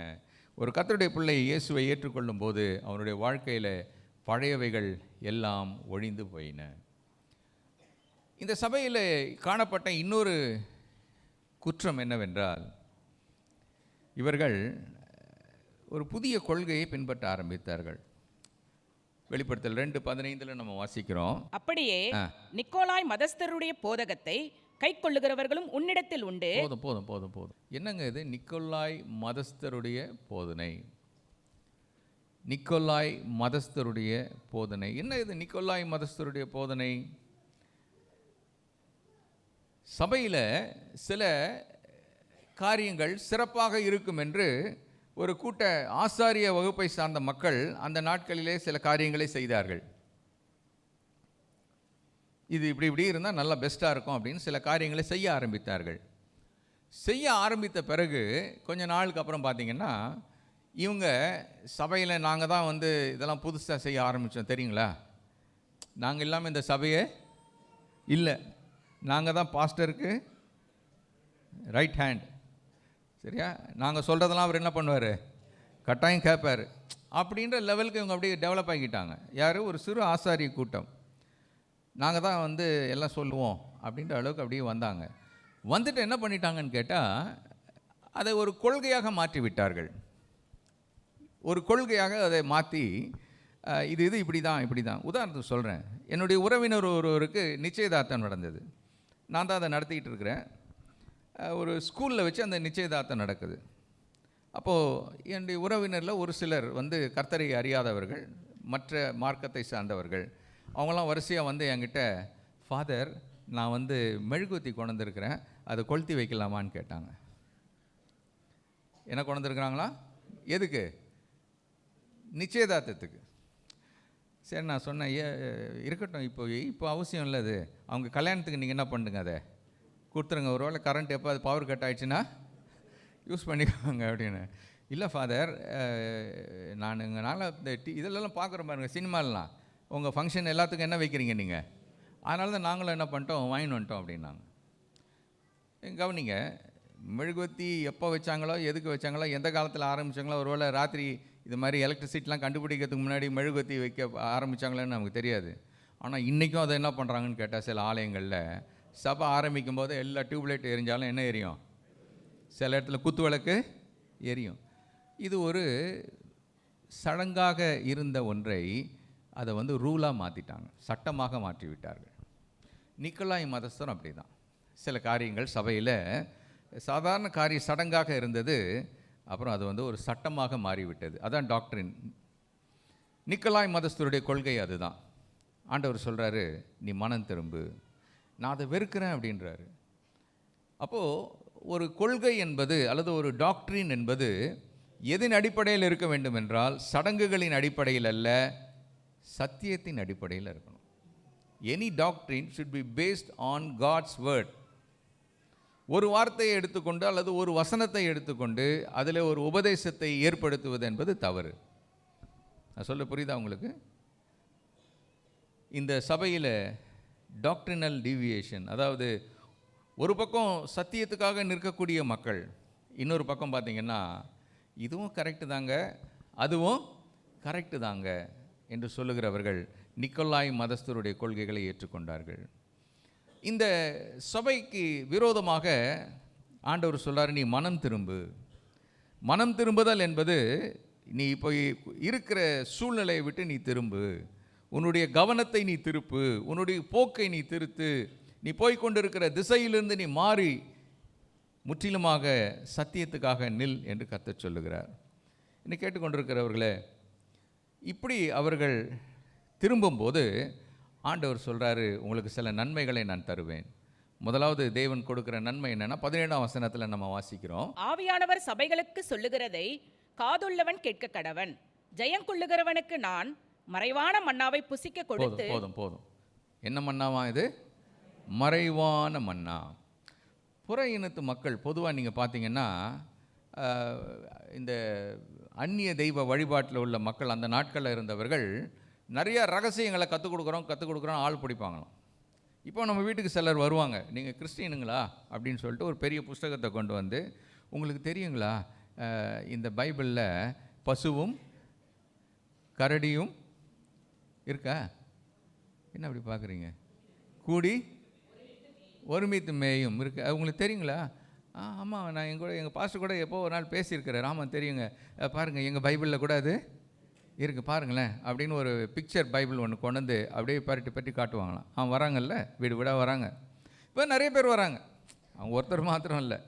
ஒரு கர்த்தருடைய பிள்ளை இயேசுவை ஏற்றுக்கொள்ளும் போது அவனுடைய வாழ்க்கையில் பழையவைகள் எல்லாம் ஒழிந்து போயின. இந்த சபையில் காணப்பட்ட இன்னொரு குற்றம் என்னவென்றால், இவர்கள் ஒரு புதிய கொள்கையை பின்பற்ற ஆரம்பித்தார்கள். வெளிப்படுத்தல் 2:15 நம்ம வாசிக்கிறோம். அப்படியே நிக்கோலாய் மதஸ்தருடைய போதகத்தை கை கொள்ளுகிறவர்களும் உன்னிடத்தில் உண்டு. போதும். என்னங்க இது? நிக்கோலாய் மதஸ்தருடைய போதனை. நிக்கோலாய் மதஸ்தருடைய போதனை என்ன இது? நிக்கோலாய் மதஸ்தருடைய போதனை சபையில் சில காரியங்கள் சிறப்பாக இருக்கும் என்று ஒரு கூட்ட ஆசாரிய வகுப்பை சார்ந்த மக்கள் அந்த நாட்களிலே சில காரியங்களை செய்தார்கள். இது இப்படி இருந்தால் நல்லா பெஸ்ட்டாக இருக்கும் அப்படின்னு சில காரியங்களை செய்ய ஆரம்பித்தார்கள். செய்ய ஆரம்பித்த பிறகு கொஞ்ச நாளுக்கு அப்புறம் பார்த்திங்கன்னா, இவங்க சபையில் நாங்கள் தான் இதெல்லாம் புதுசாக செய்ய ஆரம்பித்தோம் தெரியுங்களா, நாங்கள் இல்லாமல் இந்த சபையே இல்லை, நாங்கள் தான் பாஸ்டருக்கு ரைட் ஹேண்ட், சரியா, நாங்கள் சொல்கிறதெல்லாம் அவர் என்ன பண்ணுவார்? கட்டாயம் கேட்பார். அப்படின்ற லெவலுக்கு இவங்க அப்படியே டெவலப் ஆகிட்டாங்க. யார்? ஒரு சிறு ஆசாரிய கூட்டம். நாங்கள் தான் எல்லாம் சொல்லுவோம் அப்படின்ற அளவுக்கு அப்படியே வந்தாங்க. வந்துட்டு என்ன பண்ணிட்டாங்கன்னு கேட்டால், அதை ஒரு கொள்கையாக மாற்றி விட்டார்கள். ஒரு கொள்கையாக அதை மாற்றி இது இப்படி தான். உதாரணத்துக்கு சொல்கிறேன். என்னுடைய உறவினர் ஒருவருக்கு நிச்சயதார்த்தம் நடந்தது. நான் தான் அதை நடத்திக்கிட்டு இருக்கிறேன். ஒரு ஸ்கூலில் வச்சு அந்த நிச்சயதார்த்தம் நடக்குது. அப்போது என்னுடைய உறவினரில் ஒரு சிலர் கர்த்தரை அறியாதவர்கள், மற்ற மார்க்கத்தை சார்ந்தவர்கள், அவங்களாம் வரிசையாக என்கிட்ட, ஃபாதர் நான் மெழுகுவத்தி கொண்டு வந்திருக்கிறேன், அதை கொளுத்தி வைக்கலாமான்னு கேட்டாங்க. என்ன கொண்டு வந்திருக்கிறாங்களா? எதுக்கு? நிச்சயதார்த்தத்துக்கு. சரி, நான் சொன்னேன், இருக்கட்டும், இப்போ அவசியம் இல்லை, அது அவங்க கல்யாணத்துக்கு நீங்கள் என்ன பண்ணுங்க, அதை கொடுத்துருங்க, ஒரு வேளை கரண்ட் எப்போ அது பவர் கட் ஆகிடுச்சுன்னா யூஸ் பண்ணிக்கோங்க அப்படின்னு. இல்லை ஃபாதர், எங்களால் இந்த இதெல்லாம் பார்க்குறோம் பாருங்கள், சினிமாலலாம் உங்கள் ஃபங்க்ஷன் எல்லாத்துக்கும் என்ன வைக்கிறீங்க நீங்கள், அதனால தான் நாங்களும் என்ன பண்ணிட்டோம், வாங்கின்னு வந்துட்டோம் அப்படின்னாங்க. கவனிங்க, மெழுகுவத்தி எப்போ வச்சாங்களோ, எதுக்கு வச்சாங்களோ, எந்த காலத்தில் ஆரம்பித்தாங்களோ, ஒரு வேளை ராத்திரி இது மாதிரி எலக்ட்ரிசிட்டிலாம் கண்டுபிடிக்கிறதுக்கு முன்னாடி மெழுகுவத்தி வைக்க ஆரம்பித்தாங்களேன்னு நமக்கு தெரியாது. ஆனால் இன்றைக்கும் அதை என்ன பண்ணுறாங்கன்னு கேட்டால், சில ஆலயங்களில் சபை ஆரம்பிக்கும் போது எல்லா டியூப்லைட் எரிஞ்சாலும் என்ன எரியும்? சில இடத்துல குத்து விளக்கு எரியும். இது ஒரு சடங்காக இருந்த ஒன்றை அதை ரூலாக மாற்றிட்டாங்க, சட்டமாக மாற்றி விட்டார்கள். நிக்கோலாய் மதஸ்தரும் அப்படி தான். சில காரியங்கள் சபையில் சாதாரண சடங்காக இருந்தது, அப்புறம் அது ஒரு சட்டமாக மாறிவிட்டது. அதான் டாக்டரின். நிக்கோலாய் மதஸ்தருடைய கொள்கை அதுதான். ஆண்டவர் சொல்கிறாரு, நீ மனம் திரும்பு, நான் அதை வெறுக்கிறேன் அப்படின்றாரு. அப்போது ஒரு கொள்கை என்பது அல்லது ஒரு டாக்டரின் என்பது எதன் அடிப்படையில் இருக்க வேண்டும் என்றால், சடங்குகளின் அடிப்படையில் அல்ல, சத்தியத்தின் அடிப்படையில் இருக்கணும். Any doctrine should be based on God's word. ஒரு வார்த்தையை எடுத்துக்கொண்டு அல்லது ஒரு வசனத்தை எடுத்துக்கொண்டு அதில் ஒரு உபதேசத்தை ஏற்படுத்துவது என்பது தவறு. நான் சொல்ல புரியுதா உங்களுக்கு? இந்த சபையில் டாக்ட்ரினல் டீவியேஷன், அதாவது ஒரு பக்கம் சத்தியத்துக்காக நிற்கக்கூடிய மக்கள், இன்னொரு பக்கம் பார்த்திங்கன்னா இதுவும் கரெக்டு தாங்க அதுவும் கரெக்டு தாங்க என்று சொல்லுகிறவர்கள் நிக்கோலாய் மதஸ்தருடைய கொள்கைகளை ஏற்றுக்கொண்டார்கள். இந்த சபைக்கு விரோதமாக ஆண்டவர் சொல்றார், நீ மனம் திரும்பு. மனம் திரும்புதல் என்பது நீ இப்போ இருக்கிற சூழ்நிலையை விட்டு நீ திரும்பு, உன்னுடைய கவனத்தை நீ திருப்பு, உன்னுடைய போக்கை நீ திருத்து, நீ போய்கொண்டிருக்கிற திசையிலிருந்து நீ மாறி முற்றிலுமாக சத்தியத்துக்காக நில் என்று கர்த்தர் சொல்லுகிறார். இன்னைக்கு கேட்டுக்கொண்டிருக்கிறவர்களே, இப்படி அவர்கள் திரும்பும்போது ஆண்டவர் சொல்கிறாரு, உங்களுக்கு சில நன்மைகளை நான் தருவேன். முதலாவது தேவன் கொடுக்கிற நன்மை என்னன்னா 17ஆம் வசனத்தில் நம்ம வாசிக்கிறோம், ஆவியானவர் சபைகளுக்கு சொல்லுகிறதை காதுள்ளவன் கேட்க கடவன். ஜெயங்கொள்ளுகிறவனுக்கு நான் மறைவான மன்னாவை புசிக்க கொடுத்து. போதும் போதும். என்ன மன்னாவா இது? மறைவான மன்னா. புற இனத்து மக்கள் பொதுவாக நீங்கள் பார்த்தீங்கன்னா இந்த அந்நிய தெய்வ வழிபாட்டில் உள்ள மக்கள், அந்த நாட்களில் இருந்தவர்கள் நிறைய ரகசியங்களை கற்றுக் கொடுக்குறோம் ஆள் பிடிப்பாங்களாம். இப்போ நம்ம வீட்டுக்கு சிலர் வருவாங்க, நீங்கள் கிறிஸ்டியனுங்களா அப்படின்னு சொல்லிட்டு ஒரு பெரிய புஸ்தகத்தை கொண்டு வந்து, உங்களுக்கு தெரியுங்களா இந்த பைபிளில் பசுவும் கரடியும் இருக்கா? என்ன அப்படி பார்க்குறீங்க? கூடி ஒருமித்து மேயும் இருக்கு, உங்களுக்கு தெரியுங்களா? ஆமாம், நான் எங்கள் பாஸ்டர் கூட எப்போ ஒரு நாள் பேசியிருக்கிறேன். ஆமாம் தெரியுங்க, பாருங்கள் எங்கள் பைபிளில் கூட அது இருக்குது பாருங்களேன் அப்படின்னு ஒரு பிக்சர் பைபிள் ஒன்று கொண்டு வந்து அப்படியே பற்றி காட்டுவாங்களாம். வராங்கல்ல, வீடு வீடாக வராங்க. இப்போ நிறைய பேர் வராங்க, அவங்க ஒருத்தர் மாத்திரம் இல்லை.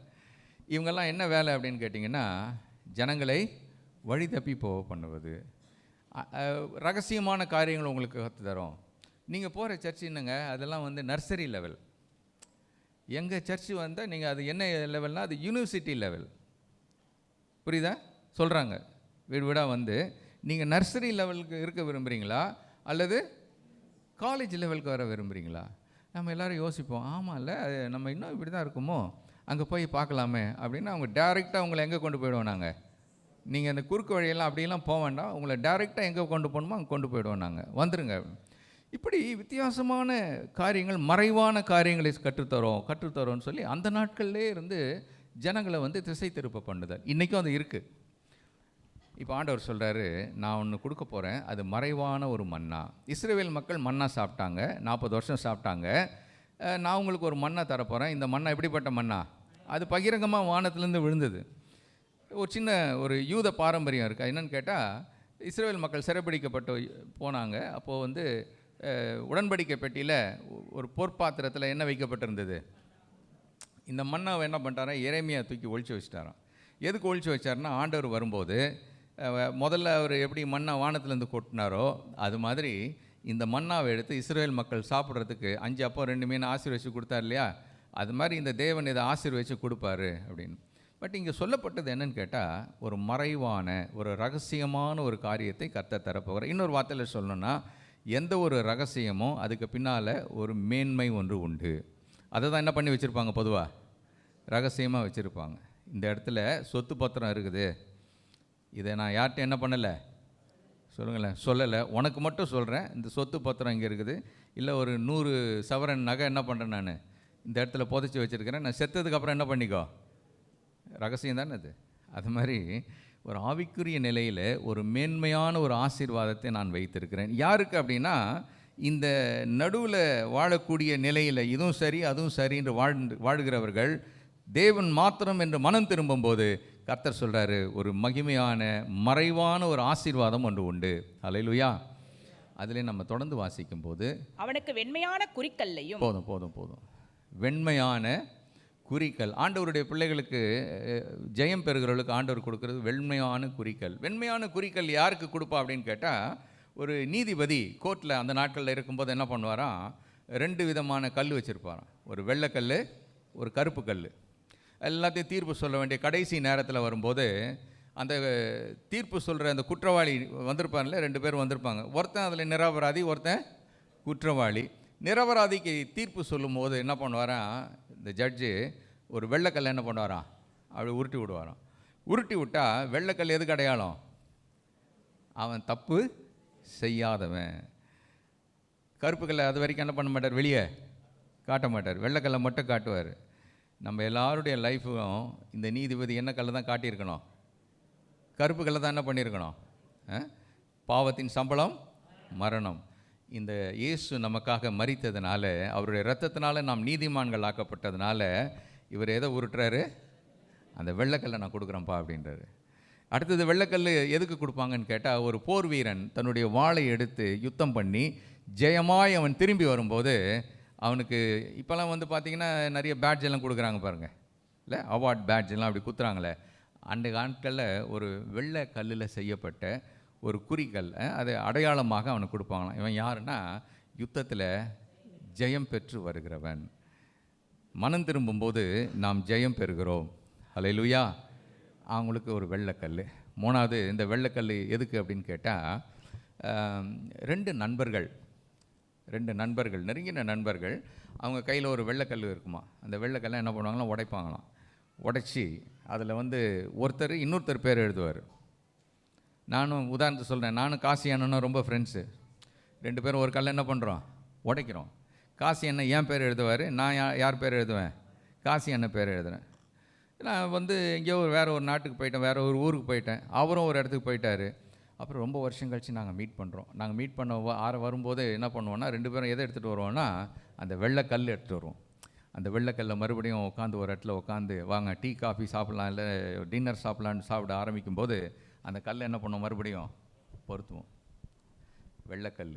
இவங்கெல்லாம் என்ன வேலை அப்படின்னு கேட்டிங்கன்னா, ஜனங்களை வழி தப்பி போக பண்ணுவது, ரகசியமான காரியங்கள் உங்களுக்கு கற்று தரோம். நீங்கள் போகிற சர்ச்சு என்னங்க, அதெல்லாம் வந்து நர்சரி லெவல். எங்கள் சர்ச்சு வந்தால் நீங்கள் அது என்ன லெவல்னால் அது யூனிவர்சிட்டி லெவல். புரியுதா? சொல்கிறாங்க வீடு வீடாக வந்து, நீங்கள் நர்சரி லெவலுக்கு இருக்க விரும்புகிறீங்களா அல்லது காலேஜ் லெவலுக்கு வர விரும்புகிறீங்களா? நம்ம எல்லோரும் யோசிப்போம், ஆமாம்ல நம்ம இன்னும் இப்படி தான் இருக்குமோ, அங்கே போய் பார்க்கலாமே அப்படின்னு அவங்க டைரெக்டாக உங்களை எங்கே கொண்டு போயிடுவோம் நாங்கள். நீங்கள் அந்த குறுக்கு வழியெல்லாம் அப்படியெல்லாம் போக வேண்டாம், உங்களை டைரெக்டாக எங்கே கொண்டு போகணுமோ அங்கே கொண்டு போயிடுவோம் நாங்கள், வந்துடுங்க. இப்படி வித்தியாசமான காரியங்கள், மறைவான காரியங்களை கற்றுத்தரோன்னு சொல்லி அந்த நாட்கள்லே இருந்து ஜனங்களை வந்து திசை திருப்ப பண்ணுதல் இன்றைக்கும் அது இருக்குது. இப்போ ஆண்டவர் சொல்கிறாரு, நான் ஒன்று கொடுக்க போகிறேன், அது மறைவான ஒரு மன்னா. இஸ்ரவேல் மக்கள் மன்னா சாப்பிட்டாங்க, 40 வருஷம் சாப்பிட்டாங்க. நான் உங்களுக்கு ஒரு மன்னா தரப்போகிறேன். இந்த மன்னா எப்படிப்பட்ட மன்னா? அது பகிரங்கமாக வானத்திலேருந்து விழுந்தது. ஒரு சின்ன ஒரு யூத பாரம்பரியம் இருக்குது. என்னென்னு கேட்டால், இஸ்ரவேல் மக்கள் சிறைப்பிடிக்கப்பட்டு போனாங்க. அப்போது வந்து உடன்படிக்கை பெட்டியில் ஒரு பொற்பாத்திரத்தில் என்ன வைக்கப்பட்டிருந்தது? இந்த மன்னாவை என்ன பண்ணிட்டாரா, எரேமியா தூக்கி ஒழிச்சு வச்சிட்டாராம். எதுக்கு ஒழிச்சு வச்சாருன்னா, ஆண்டவர் வரும்போது முதல்ல அவர் எப்படி மன்னா வானத்திலேருந்து கொட்டினாரோ அது மாதிரி இந்த மன்னாவை எடுத்து இஸ்ரவேல் மக்கள் சாப்பிட்றதுக்கு 5 அப்போ 2 மீன் ஆசீர்வதிச்சு கொடுத்தார் இல்லையா, அது மாதிரி இந்த தேவன் இதை ஆசீர்வதிச்சு கொடுப்பாரு அப்படின்னு. பட் இங்கே சொல்லப்பட்டது என்னன்னு கேட்டால், ஒரு மறைவான ஒரு ரகசியமான ஒரு காரியத்தை கர்த்தர் தரப்போகிறார். இன்னொரு வார்த்தையில் சொல்லணும்னா, எந்த ஒரு ரகசியமோ அதுக்கு பின்னால் ஒரு மேன்மை ஒன்று உண்டு. அதை தான் என்ன பண்ணி வச்சுருப்பாங்க, பொதுவாக ரகசியமாக வச்சுருப்பாங்க. இந்த இடத்துல சொத்து பத்திரம் இருக்குது, இதை நான் யார்கிட்ட என்ன பண்ணலை சொல்லுங்களேன், சொல்லலை, உனக்கு மட்டும் சொல்கிறேன், இந்த சொத்து பத்திரம் இங்கே இருக்குது, இல்லை ஒரு 100 சவரன் நகை என்ன பண்ணுறேன் நான் இந்த இடத்துல புதைச்சி வச்சுருக்கிறேன், நான் செத்ததுக்கப்புறம் என்ன பண்ணிக்கோ, ரகசியம் தானே அது. அது மாதிரி ஒரு ஆவிக்குரிய நிலையில் ஒரு மேன்மையான ஒரு ஆசீர்வாதத்தை நான் வைத்திருக்கிறேன். யாருக்கு அப்படின்னா, இந்த நடுவில் வாழக்கூடிய நிலையில் இதுவும் சரி அதுவும் சரி என்று வாழ்கிறவர்கள், தேவன் மாத்திரம் என்று மனம் திரும்பும்போது கர்த்தர் சொல்கிறாரு, ஒரு மகிமையான மறைவான ஒரு ஆசீர்வாதம் ஒன்று உண்டு. அல்லேலூயா. அதிலே நம்ம தொடர்ந்து வாசிக்கும் போது, அவனுக்கு வெண்மையான குறிக்கல்லையும். போதும் வெண்மையான குறிக்கல். ஆண்டவருடைய பிள்ளைகளுக்கு, ஜெயம் பெறுகிறவர்களுக்கு ஆண்டவர் கொடுக்கறது வெண்மையான குறிக்கல். வெண்மையான குறிக்கல் யாருக்கு கொடுப்பா அப்படின்னு கேட்டால், ஒரு நீதிபதி கோர்ட்டில் அந்த நாட்களில் இருக்கும்போது என்ன பண்ணுவாராம், 2 விதமான கல் வச்சுருப்பாராம். ஒரு வெள்ளைக்கல், ஒரு கருப்பு கல். எல்லாத்தையும் தீர்ப்பு சொல்ல வேண்டிய கடைசி நேரத்தில் வரும்போது, அந்த தீர்ப்பு சொல்கிற அந்த குற்றவாளி வந்திருப்பார்ல, 2 பேர் வந்திருப்பாங்க. ஒருத்தன் அதில் நிரபராதி, ஒருத்தன் குற்றவாளி. நிரபராதிக்கு தீர்ப்பு சொல்லும்போது என்ன பண்ணுவாரான், இந்த ஜட்ஜு ஒரு வெள்ளைக்கல்லை என்ன பண்ணுவாரான், அப்படி உருட்டி விடுவாராம். உருட்டி விட்டால் வெள்ளைக்கல் எதுக்கு அடையாளம்? அவன் தப்பு செய்யாதவன். கருப்பு கல்லை அது வரைக்கும் என்ன பண்ண மாட்டார், வெளியே காட்ட மாட்டார், வெள்ளைக்கல்லை மட்டும் காட்டுவார். நம்ம எல்லாருடைய லைஃப்பும் இந்த நீதிபதி என்ன கல்லை தான் காட்டியிருக்கணும், கருப்பு கல்லை தான் என்ன பண்ணியிருக்கணும். பாவத்தின் சம்பளம் மரணம். இந்த இயேசு நமக்காக மரித்ததுனால, அவருடைய இரத்தத்தினால நாம் நீதிமான்கள் ஆக்கப்பட்டதுனால, இவர் எதை உருட்டுறாரு, அந்த வெள்ளைக்கல்லை நான் கொடுக்குறேன்ப்பா அப்படின்றாரு. அடுத்தது வெள்ளைக்கல் எதுக்கு கொடுப்பாங்கன்னு கேட்டால், ஒரு போர் வீரன் தன்னுடைய வாளை எடுத்து யுத்தம் பண்ணி ஜெயமாய் அவன் திரும்பி வரும்போது அவனுக்கு இப்போல்லாம் வந்து பார்த்திங்கன்னா நிறைய பேட்ஜ் எல்லாம் கொடுக்குறாங்க பாருங்கள், இல்லை அவார்ட் பேட்ஜ் எல்லாம் அப்படி குத்துறாங்களே. அந்த நாட்களில் ஒரு வெள்ளை கல்லில் செய்யப்பட்ட ஒரு குறிக்கல், அது அடையாளமாக அவனுக்கு கொடுப்பாங்களாம். இவன் யாருன்னா, யுத்தத்தில் ஜெயம் பெற்று வருகிறவன். மனம் திரும்பும்போது நாம் ஜெயம் பெறுகிறோம். ஹல்லேலூயா. அவங்களுக்கு ஒரு வெள்ளைக்கல். மூணாவது, இந்த வெள்ளைக்கல் எதுக்கு அப்படின்னு கேட்டால், ரெண்டு நண்பர்கள் நெருங்கின நண்பர்கள், அவங்க கையில் ஒரு வெள்ளைக்கல் இருக்குமா. அந்த வெள்ளைக்கல்லை என்ன பண்ணுவாங்களாம், உடைப்பாங்களாம். உடைச்சி அதில் வந்து ஒருத்தர் இன்னொருத்தர் பேர் எழுதுவார். நானும் உதாரணத்துக்கு சொல்கிறேன், நானும் காசி அண்ணனும் ரொம்ப ஃப்ரெண்ட்ஸு. 2 பேரும் ஒரு கல்லை என்ன பண்ணுறோம், உடைக்கிறோம். காசி அண்ணன் என் பேர் எழுதுவார், நான் யார் பேர் எழுதுவேன், காசி அண்ணன் பேர் எழுதுறேன். நான் வந்து எங்கேயோ வேறு ஒரு நாட்டுக்கு போயிட்டேன், வேறு ஒரு ஊருக்கு போயிட்டேன், அவரும் ஒரு இடத்துக்கு போயிட்டார். அப்புறம் ரொம்ப வருஷம் கழித்து நாங்கள் மீட் பண்ணுறோம். நாங்கள் மீட் பண்ண வரும்போது என்ன பண்ணுவோன்னா, 2 பேரும் எதை எடுத்துகிட்டு வருவோன்னா, அந்த வெள்ளைக்கல் எடுத்துகிட்டு வருவோம். அந்த வெள்ளைக்கல்லை மறுபடியும் உட்காந்து ஒரு இடத்துல உட்காந்து, வாங்க டீ காஃபி சாப்பிட்லாம், இல்லை டின்னர் சாப்பிட்லான்னு சாப்பிட ஆரம்பிக்கும்போது அந்த கல்லை என்ன பண்ணுவோம், மறுபடியும் பொருத்துவோம். வெள்ளைக்கல்.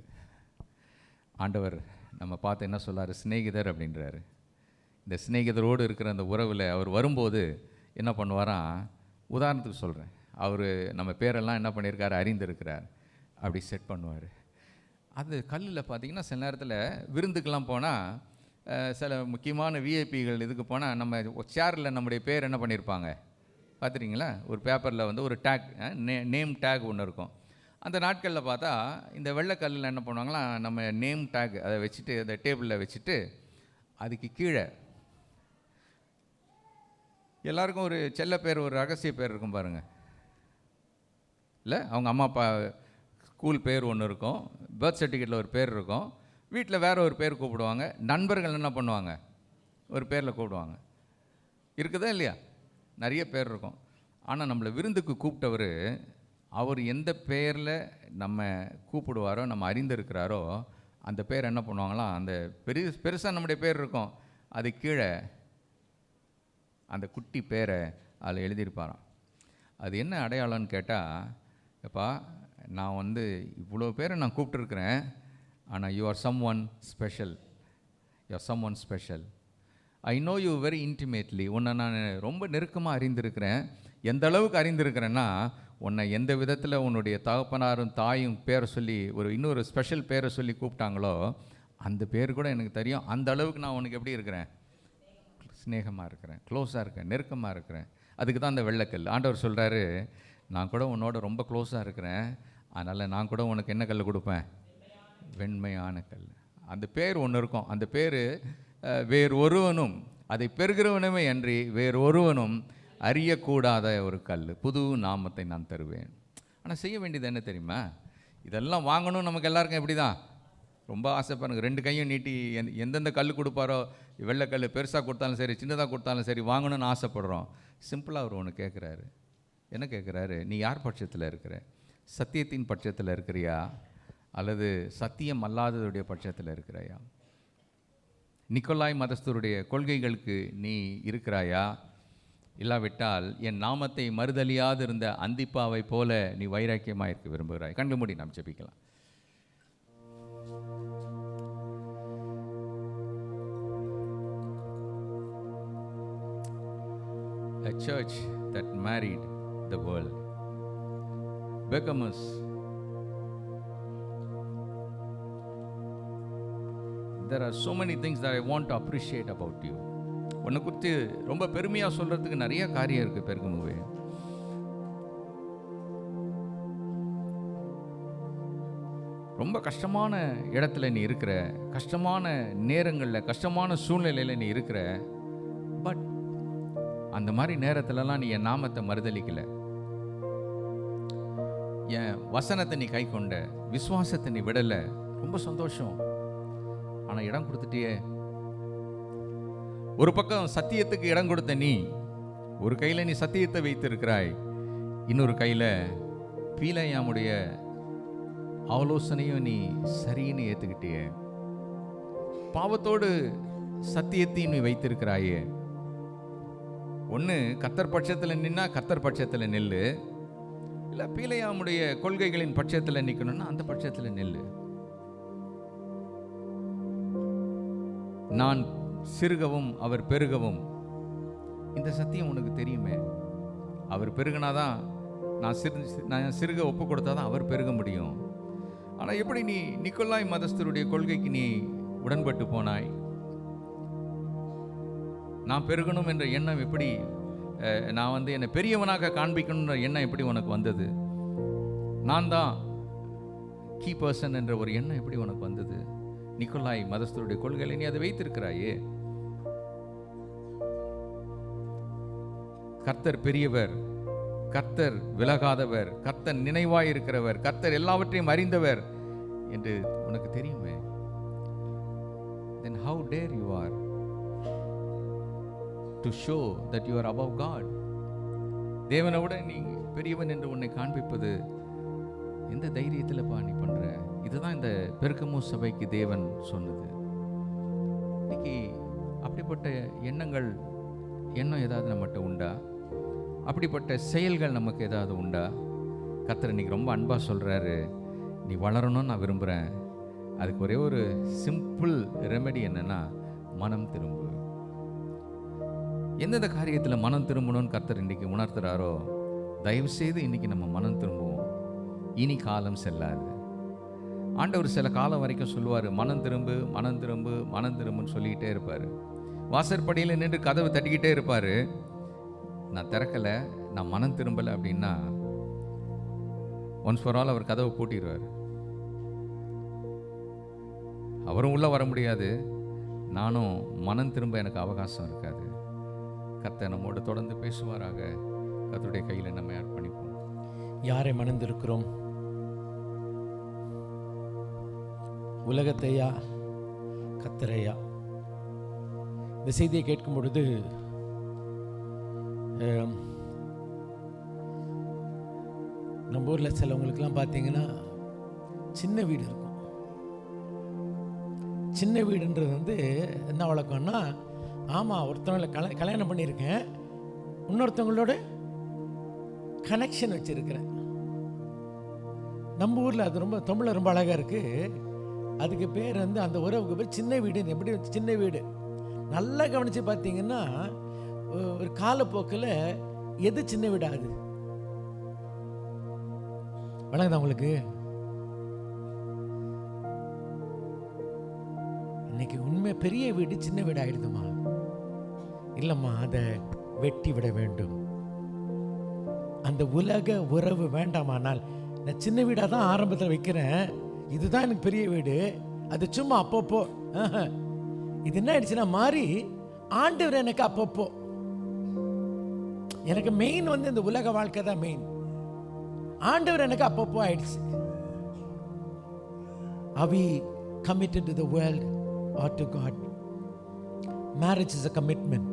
ஆண்டவர் நம்ம பார்த்து என்ன சொல்லார், சிநேகிதர் அப்படின்றாரு. இந்த சிநேகிதரோடு இருக்கிற அந்த உறவில் அவர் வரும்போது என்ன பண்ணுவாராம், உதாரணத்துக்கு சொல்கிறேன், அவர் நம்ம பேரெல்லாம் என்ன பண்ணியிருக்காரு, அறிந்திருக்கிறார், அப்படி செட் பண்ணுவார். அது கல்லில் பார்த்திங்கன்னா சில நேரத்தில் விருந்துக்கெல்லாம் போனால், சில முக்கியமான விஐபிகள் இதுக்கு போனால் நம்ம சேரில் நம்முடைய பேர் என்ன பண்ணியிருப்பாங்க பார்த்துருங்களா, ஒரு பேப்பரில் வந்து ஒரு டேக், நேம் டேக் ஒன்று இருக்கும். அந்த நாட்களில் பார்த்தா இந்த வெள்ளைக்கல்லில் என்ன பண்ணுவாங்களா, நம்ம நேம் டேக் அதை வச்சுட்டு அந்த டேபிளில் வச்சுட்டு அதுக்கு கீழே எல்லாருக்கும் ஒரு செல்ல பேர், ஒரு ரகசிய பேர் இருக்கும் பாருங்கள், இல்லை அவங்க அம்மா அப்பா ஸ்கூல் பேர் ஒன்று இருக்கும், பர்த் சர்டிஃபிகேட்டில் ஒரு பேர் இருக்கும், வீட்டில் வேறு ஒரு பேர் கூப்பிடுவாங்க, நண்பர்கள் என்ன பண்ணுவாங்க ஒரு பேரில் கூப்பிடுவாங்க. இருக்குதா இல்லையா, நிறைய பேர் இருக்கும். ஆனால் நம்மளை விருந்துக்கு கூப்பிட்டவர், அவர் எந்த பேரில் நம்ம கூப்பிடுவாரோ, நம்ம அறிந்திருக்கிறாரோ, அந்த பேர் என்ன பண்ணுவாங்களாம், அந்த பெருசாக நம்முடைய பேர் இருக்கும், அது கீழே அந்த குட்டி பேரை அதில் எழுதியிருப்பாராம். அது என்ன அடையாளம்னு கேட்டால், எப்பா நான் வந்து இவ்வளோ பேரை நான் கூப்பிட்டுருக்குறேன், ஆனால் you are someone special, you are someone special. I know you very intimately. உன்னை நான் ரொம்ப நெருக்கமாக அறிந்திருக்கிறேன். எந்த அளவுக்கு அறிந்திருக்கிறேன்னா, உன்னை எந்த விதத்தில் உன்னுடைய தகப்பனாரும் தாயும் பேரை சொல்லி இன்னொரு ஸ்பெஷல் பேரை சொல்லி கூப்பிட்டாங்களோ, அந்த பேர் கூட எனக்கு தெரியும். அந்த அளவுக்கு நான் உனக்கு எப்படி இருக்கிறேன், ஸ்நேகமாக இருக்கிறேன், க்ளோஸாக இருக்கேன், நெருக்கமாக இருக்கிறேன். அதுக்கு தான் அந்த வெள்ளைக்கல். ஆண்டவர் சொல்கிறாரு, நான் கூட உன்னோட ரொம்ப க்ளோஸாக இருக்கிறேன், அதனால் நான் கூட உனக்கு என்ன கல் கொடுப்பேன், வெண்மையான கல். அந்த பேர் ஒன்று இருக்கும். அந்த பேர் வேறு ஒருவனும் அதை பெறுகிறவனுமே அன்றி வேறு ஒருவனும் அறியக்கூடாத ஒரு கல், புது நாமத்தை நான் தருவேன். ஆனால் செய்ய வேண்டியது என்ன தெரியுமா, இதெல்லாம் வாங்கணும் நமக்கு எல்லாருக்கும் எப்படி தான் ரொம்ப ஆசைப்படுங்க. 2 கையும் நீட்டி எந்தெந்த கல் கொடுப்பாரோ, வெள்ளைக்கல் பெருசாக கொடுத்தாலும் சரி, சின்னதாக கொடுத்தாலும் சரி, வாங்கணும்னு ஆசைப்படுறோம். சிம்பிளாக அவர் ஒன்று கேட்குறாரு. என்ன கேட்குறாரு, நீ யார் பட்சத்தில் இருக்கிற, சத்தியத்தின் பட்சத்தில் இருக்கிறியா, அல்லது சத்தியம் அல்லாததுடைய பட்சத்தில் இருக்கிறாயா, நிக்கோலாய் மதஸ்தருடைய கொள்கைகளுக்கு நீ இருக்கிறாயா, இல்லாவிட்டால் என் நாமத்தை மறுதலியாது இருந்த அந்திப்பாவை போல நீ வைராக்கியமாக இருக்க விரும்புகிறாய். கண்டு மூடி நாம் ஜெபிக்கலாம். A church that married the world. Becamus, there are so many things that I want to appreciate about you. உன்னை குறித்து ரொம்ப பெருமையாக சொல்கிறதுக்கு நிறைய காரியம் இருக்குது பெருகமுவே. ரொம்ப கஷ்டமான இடத்துல நீ இருக்கிற, கஷ்டமான நேரங்களில், கஷ்டமான சூழ்நிலையில் நீ இருக்கிற. பட் அந்த மாதிரி நேரத்துலலாம் நீ என் நாமத்தை மறுதலிக்கலை, என் வசனத்தை நீ கை கொண்ட, விசுவாசத்தை நீ விடலை. ரொம்ப சந்தோஷம். ஆனால் இடம் கொடுத்துட்டியே. ஒரு பக்கம் சத்தியத்துக்கு இடம் கொடுத்த நீ, ஒரு கையில் நீ சத்தியத்தை வைத்திருக்கிறாய், இன்னொரு கையில் பீலையாமுடைய ஆலோசனையும் நீ சரின்னு ஏற்றுக்கிட்டியே. பாவத்தோடு சத்தியத்தையும் நீ வைத்திருக்கிறாயே. ஒன்று கர்த்தர் பட்சத்தில் நின்னா கர்த்தர் பட்சத்தில் நில்லு, இல்லை பீலையாமுடைய கொள்கைகளின் பட்சத்தில் நிற்கணும்னா அந்த பட்சத்தில் நில்லு. நான் சிறுகவும் அவர் பெருகவும், இந்த சத்தியம் உனக்கு தெரியுமே. அவர் பெருகினாதான் நான் சிறுக ஒப்பு கொடுத்தாதான் அவர் பெருக முடியும். ஆனால் எப்படி நீ நிக்கோலாய் மதஸ்தருடைய கொள்கைக்கு நீ உடன்பட்டு போனாய்? நான் பெருகணும் என்ற எண்ணம் எப்படி, நான் என்னை பெரியவனாக காண்பிக்கணுன்ற எண்ணம் எப்படி உனக்கு வந்தது? நான் தான் கீ பர்சன் என்ற ஒரு எண்ணம் எப்படி உனக்கு வந்தது? நிக்கோலாய் மதஸ்தருடைய கொள்கைகளை நீ அதை வைத்திருக்கிறாயே. கர்த்தர் பெரியவர், கர்த்தர் விலகாதவர், கர்த்தர் நினைவாய் இருக்கிறவர், கர்த்தர் எல்லாவற்றையும் அறிந்தவர் என்று உனக்கு தெரியுமே. Then how dare you are to show that you are above God? தேவனை விட நீ பெரியவன் என்று உன்னை காண்பிப்பது எந்த தைரியத்தில் நீ பண்ற? இதுதான் இந்த பெருக்கமு சபைக்கு தேவன் சொன்னது. இன்னைக்கு அப்படிப்பட்ட எண்ணம் ஏதாவது நம்மகிட்ட உண்டா? அப்படிப்பட்ட செயல்கள் நமக்கு ஏதாவது உண்டா? கர்த்தர் இன்னைக்கு ரொம்ப அன்பாக சொல்கிறாரு, நீ வளரணும்னு நான் விரும்புகிறேன். அதுக்கு ஒரே ஒரு சிம்பிள் ரெமெடி என்னன்னா, மனம் திரும்பு. எந்தெந்த காரியத்தில் மனம் திரும்பணும்னு கர்த்தர் இன்னைக்கு உணர்த்துறாரோ, தயவுசெய்து இன்னைக்கு நம்ம மனம் திரும்புவோம். இனி காலம் செல்லாது. ஆண்டவர் சில காலம் வரைக்கும் சொல்லுவார், மனம் திரும்பு மனம் திரும்பு மனம் திரும்புன்னு சொல்லிக்கிட்டே இருப்பார். வாசற்படியில் நின்று கதவு தட்டிக்கிட்டே இருப்பார். நான் திறக்கலை, நான் மனம் திரும்பலை அப்படின்னா ஒன்ஸ் ஃபார் ஆல் அவர் கதவை பூட்டிடுவார். அவரும் உள்ளே வர முடியாது, நானும் மனம் திரும்ப எனக்கு அவகாசம் இருக்காது. கர்த்தர் நம்மோடு தொடர்ந்து பேசுவாராக. கர்த்தருடைய கையில் நம்ம அர்ப்பணிப்போம். யாரை மணந்திருக்கிறோம்? உலகத்தையா கர்த்தரையா? இந்த செய்தியை கேட்கும் பொழுது நம்ம ஊரில் சிலவங்களுக்கெல்லாம் பார்த்தீங்கன்னா சின்ன வீடு இருக்கும். சின்ன வீடுன்றது என்ன வழக்கம்னா, ஆமாம் ஒருத்தவங்களை கல்யாணம் பண்ணியிருக்கேன், இன்னொருத்தவங்களோட கனெக்ஷன் வச்சுருக்கிறேன். நம்ம ஊரில் அது ரொம்ப தமிழில் ரொம்ப அழகாக இருக்குது. அதுக்கு பேர் அந்த உறவுக்கு பேர் சின்ன வீடு. எப்படி சின்ன வீடு நல்லா கவனித்து பார்த்தீங்கன்னா, ஒரு காலப்போக்கில் எது சின்ன வீடாகுது? வழங்குதா உங்களுக்கு? இன்னைக்கு உண்மை பெரிய வீடு சின்ன வீடு ஆயிடுதுமா? இல்லைம்மா, அதை வெட்டி விட வேண்டும். அந்த உலக உறவு வேண்டாமானால் நான் சின்ன வீடாக தான் ஆரம்பத்தில் வைக்கிறேன், இதுதான் எனக்கு பெரிய வீடு, அது சும்மா அப்பப்போ. இது என்ன ஆயிடுச்சுன்னா மாறி ஆண்டவர் எனக்கு அப்பப்போ. எனக்கு மெயின் இந்த உலக வாழ்க்கை தான் மெயின். ஆண்டவர் எனக்கு அப்பப்போ ஆயிடுச்சு. Are we committed to the world or to God? Marriage is a commitment.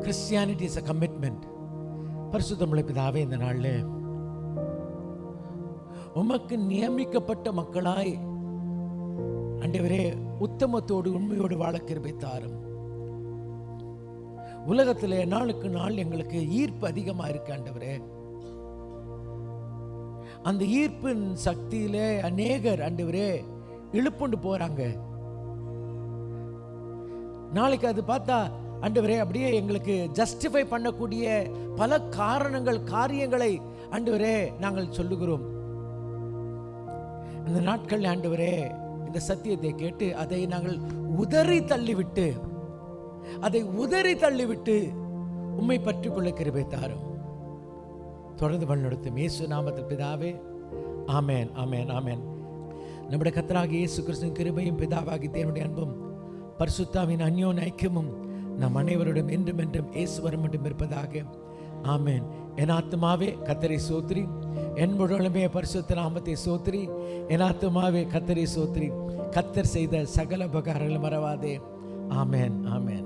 Christianity is a commitment. பரிசுத்தமுள்ள பிதாவே, இந்த நாளில் உமக்கு நியமிக்கப்பட்ட மக்களாய் ஆண்டவரே உத்தமத்தோடு உண்மையோடு வாழ கிருபை தாரும். உலகத்தில் நாளுக்கு நாள் எங்களுக்கு ஈர்ப்பு அதிகமாக இருக்கு ஆண்டவரே. அந்த ஈர்ப்பின் சக்தியிலே அநேகர் ஆண்டவரே இழுப்புண்டு போறாங்க. நாளைக்கு அது பார்த்தா ஆண்டவரே அப்படியே எங்களுக்கு ஜஸ்டிஃபை பண்ணக்கூடிய பல காரியங்களை ஆண்டவரே நாங்கள் சொல்லுகிறோம். இந்த நாட்கள் ஆண்டவரே இந்த சத்தியத்தை கேட்டு அதை நாங்கள் உதறி தள்ளிவிட்டு உம்மை பற்றிக் கொள்ள கிருபை தாரும். தொடர்ந்து வழிநடத்தும் இயேசு நாமத்தில் பிதாவே, ஆமென், ஆமென், ஆமென். நம்முடைய கர்த்தராகிய இயேசு கிறிஸ்துவின் கிருபையும் பிதாவாகி தேவனுடைய அன்பும் பரிசுத்தாவின் அந்யோன்ய ஐக்கியமும் நம் அனைவருடன் என்றும் என்றும் இயேசுவரும் மட்டும் இருப்பதாக. ஆமென். என் ஆத்துமாவே கர்த்தரை சோத்திரி, என் முழுமே பரிசுத்த நாமத்தை சோத்திரி. என் ஆத்துமாவே கர்த்தரை சோத்திரி, கர்த்தர் செய்த சகல உபகாரங்களை மறவாதே. ஆமென், ஆமென்.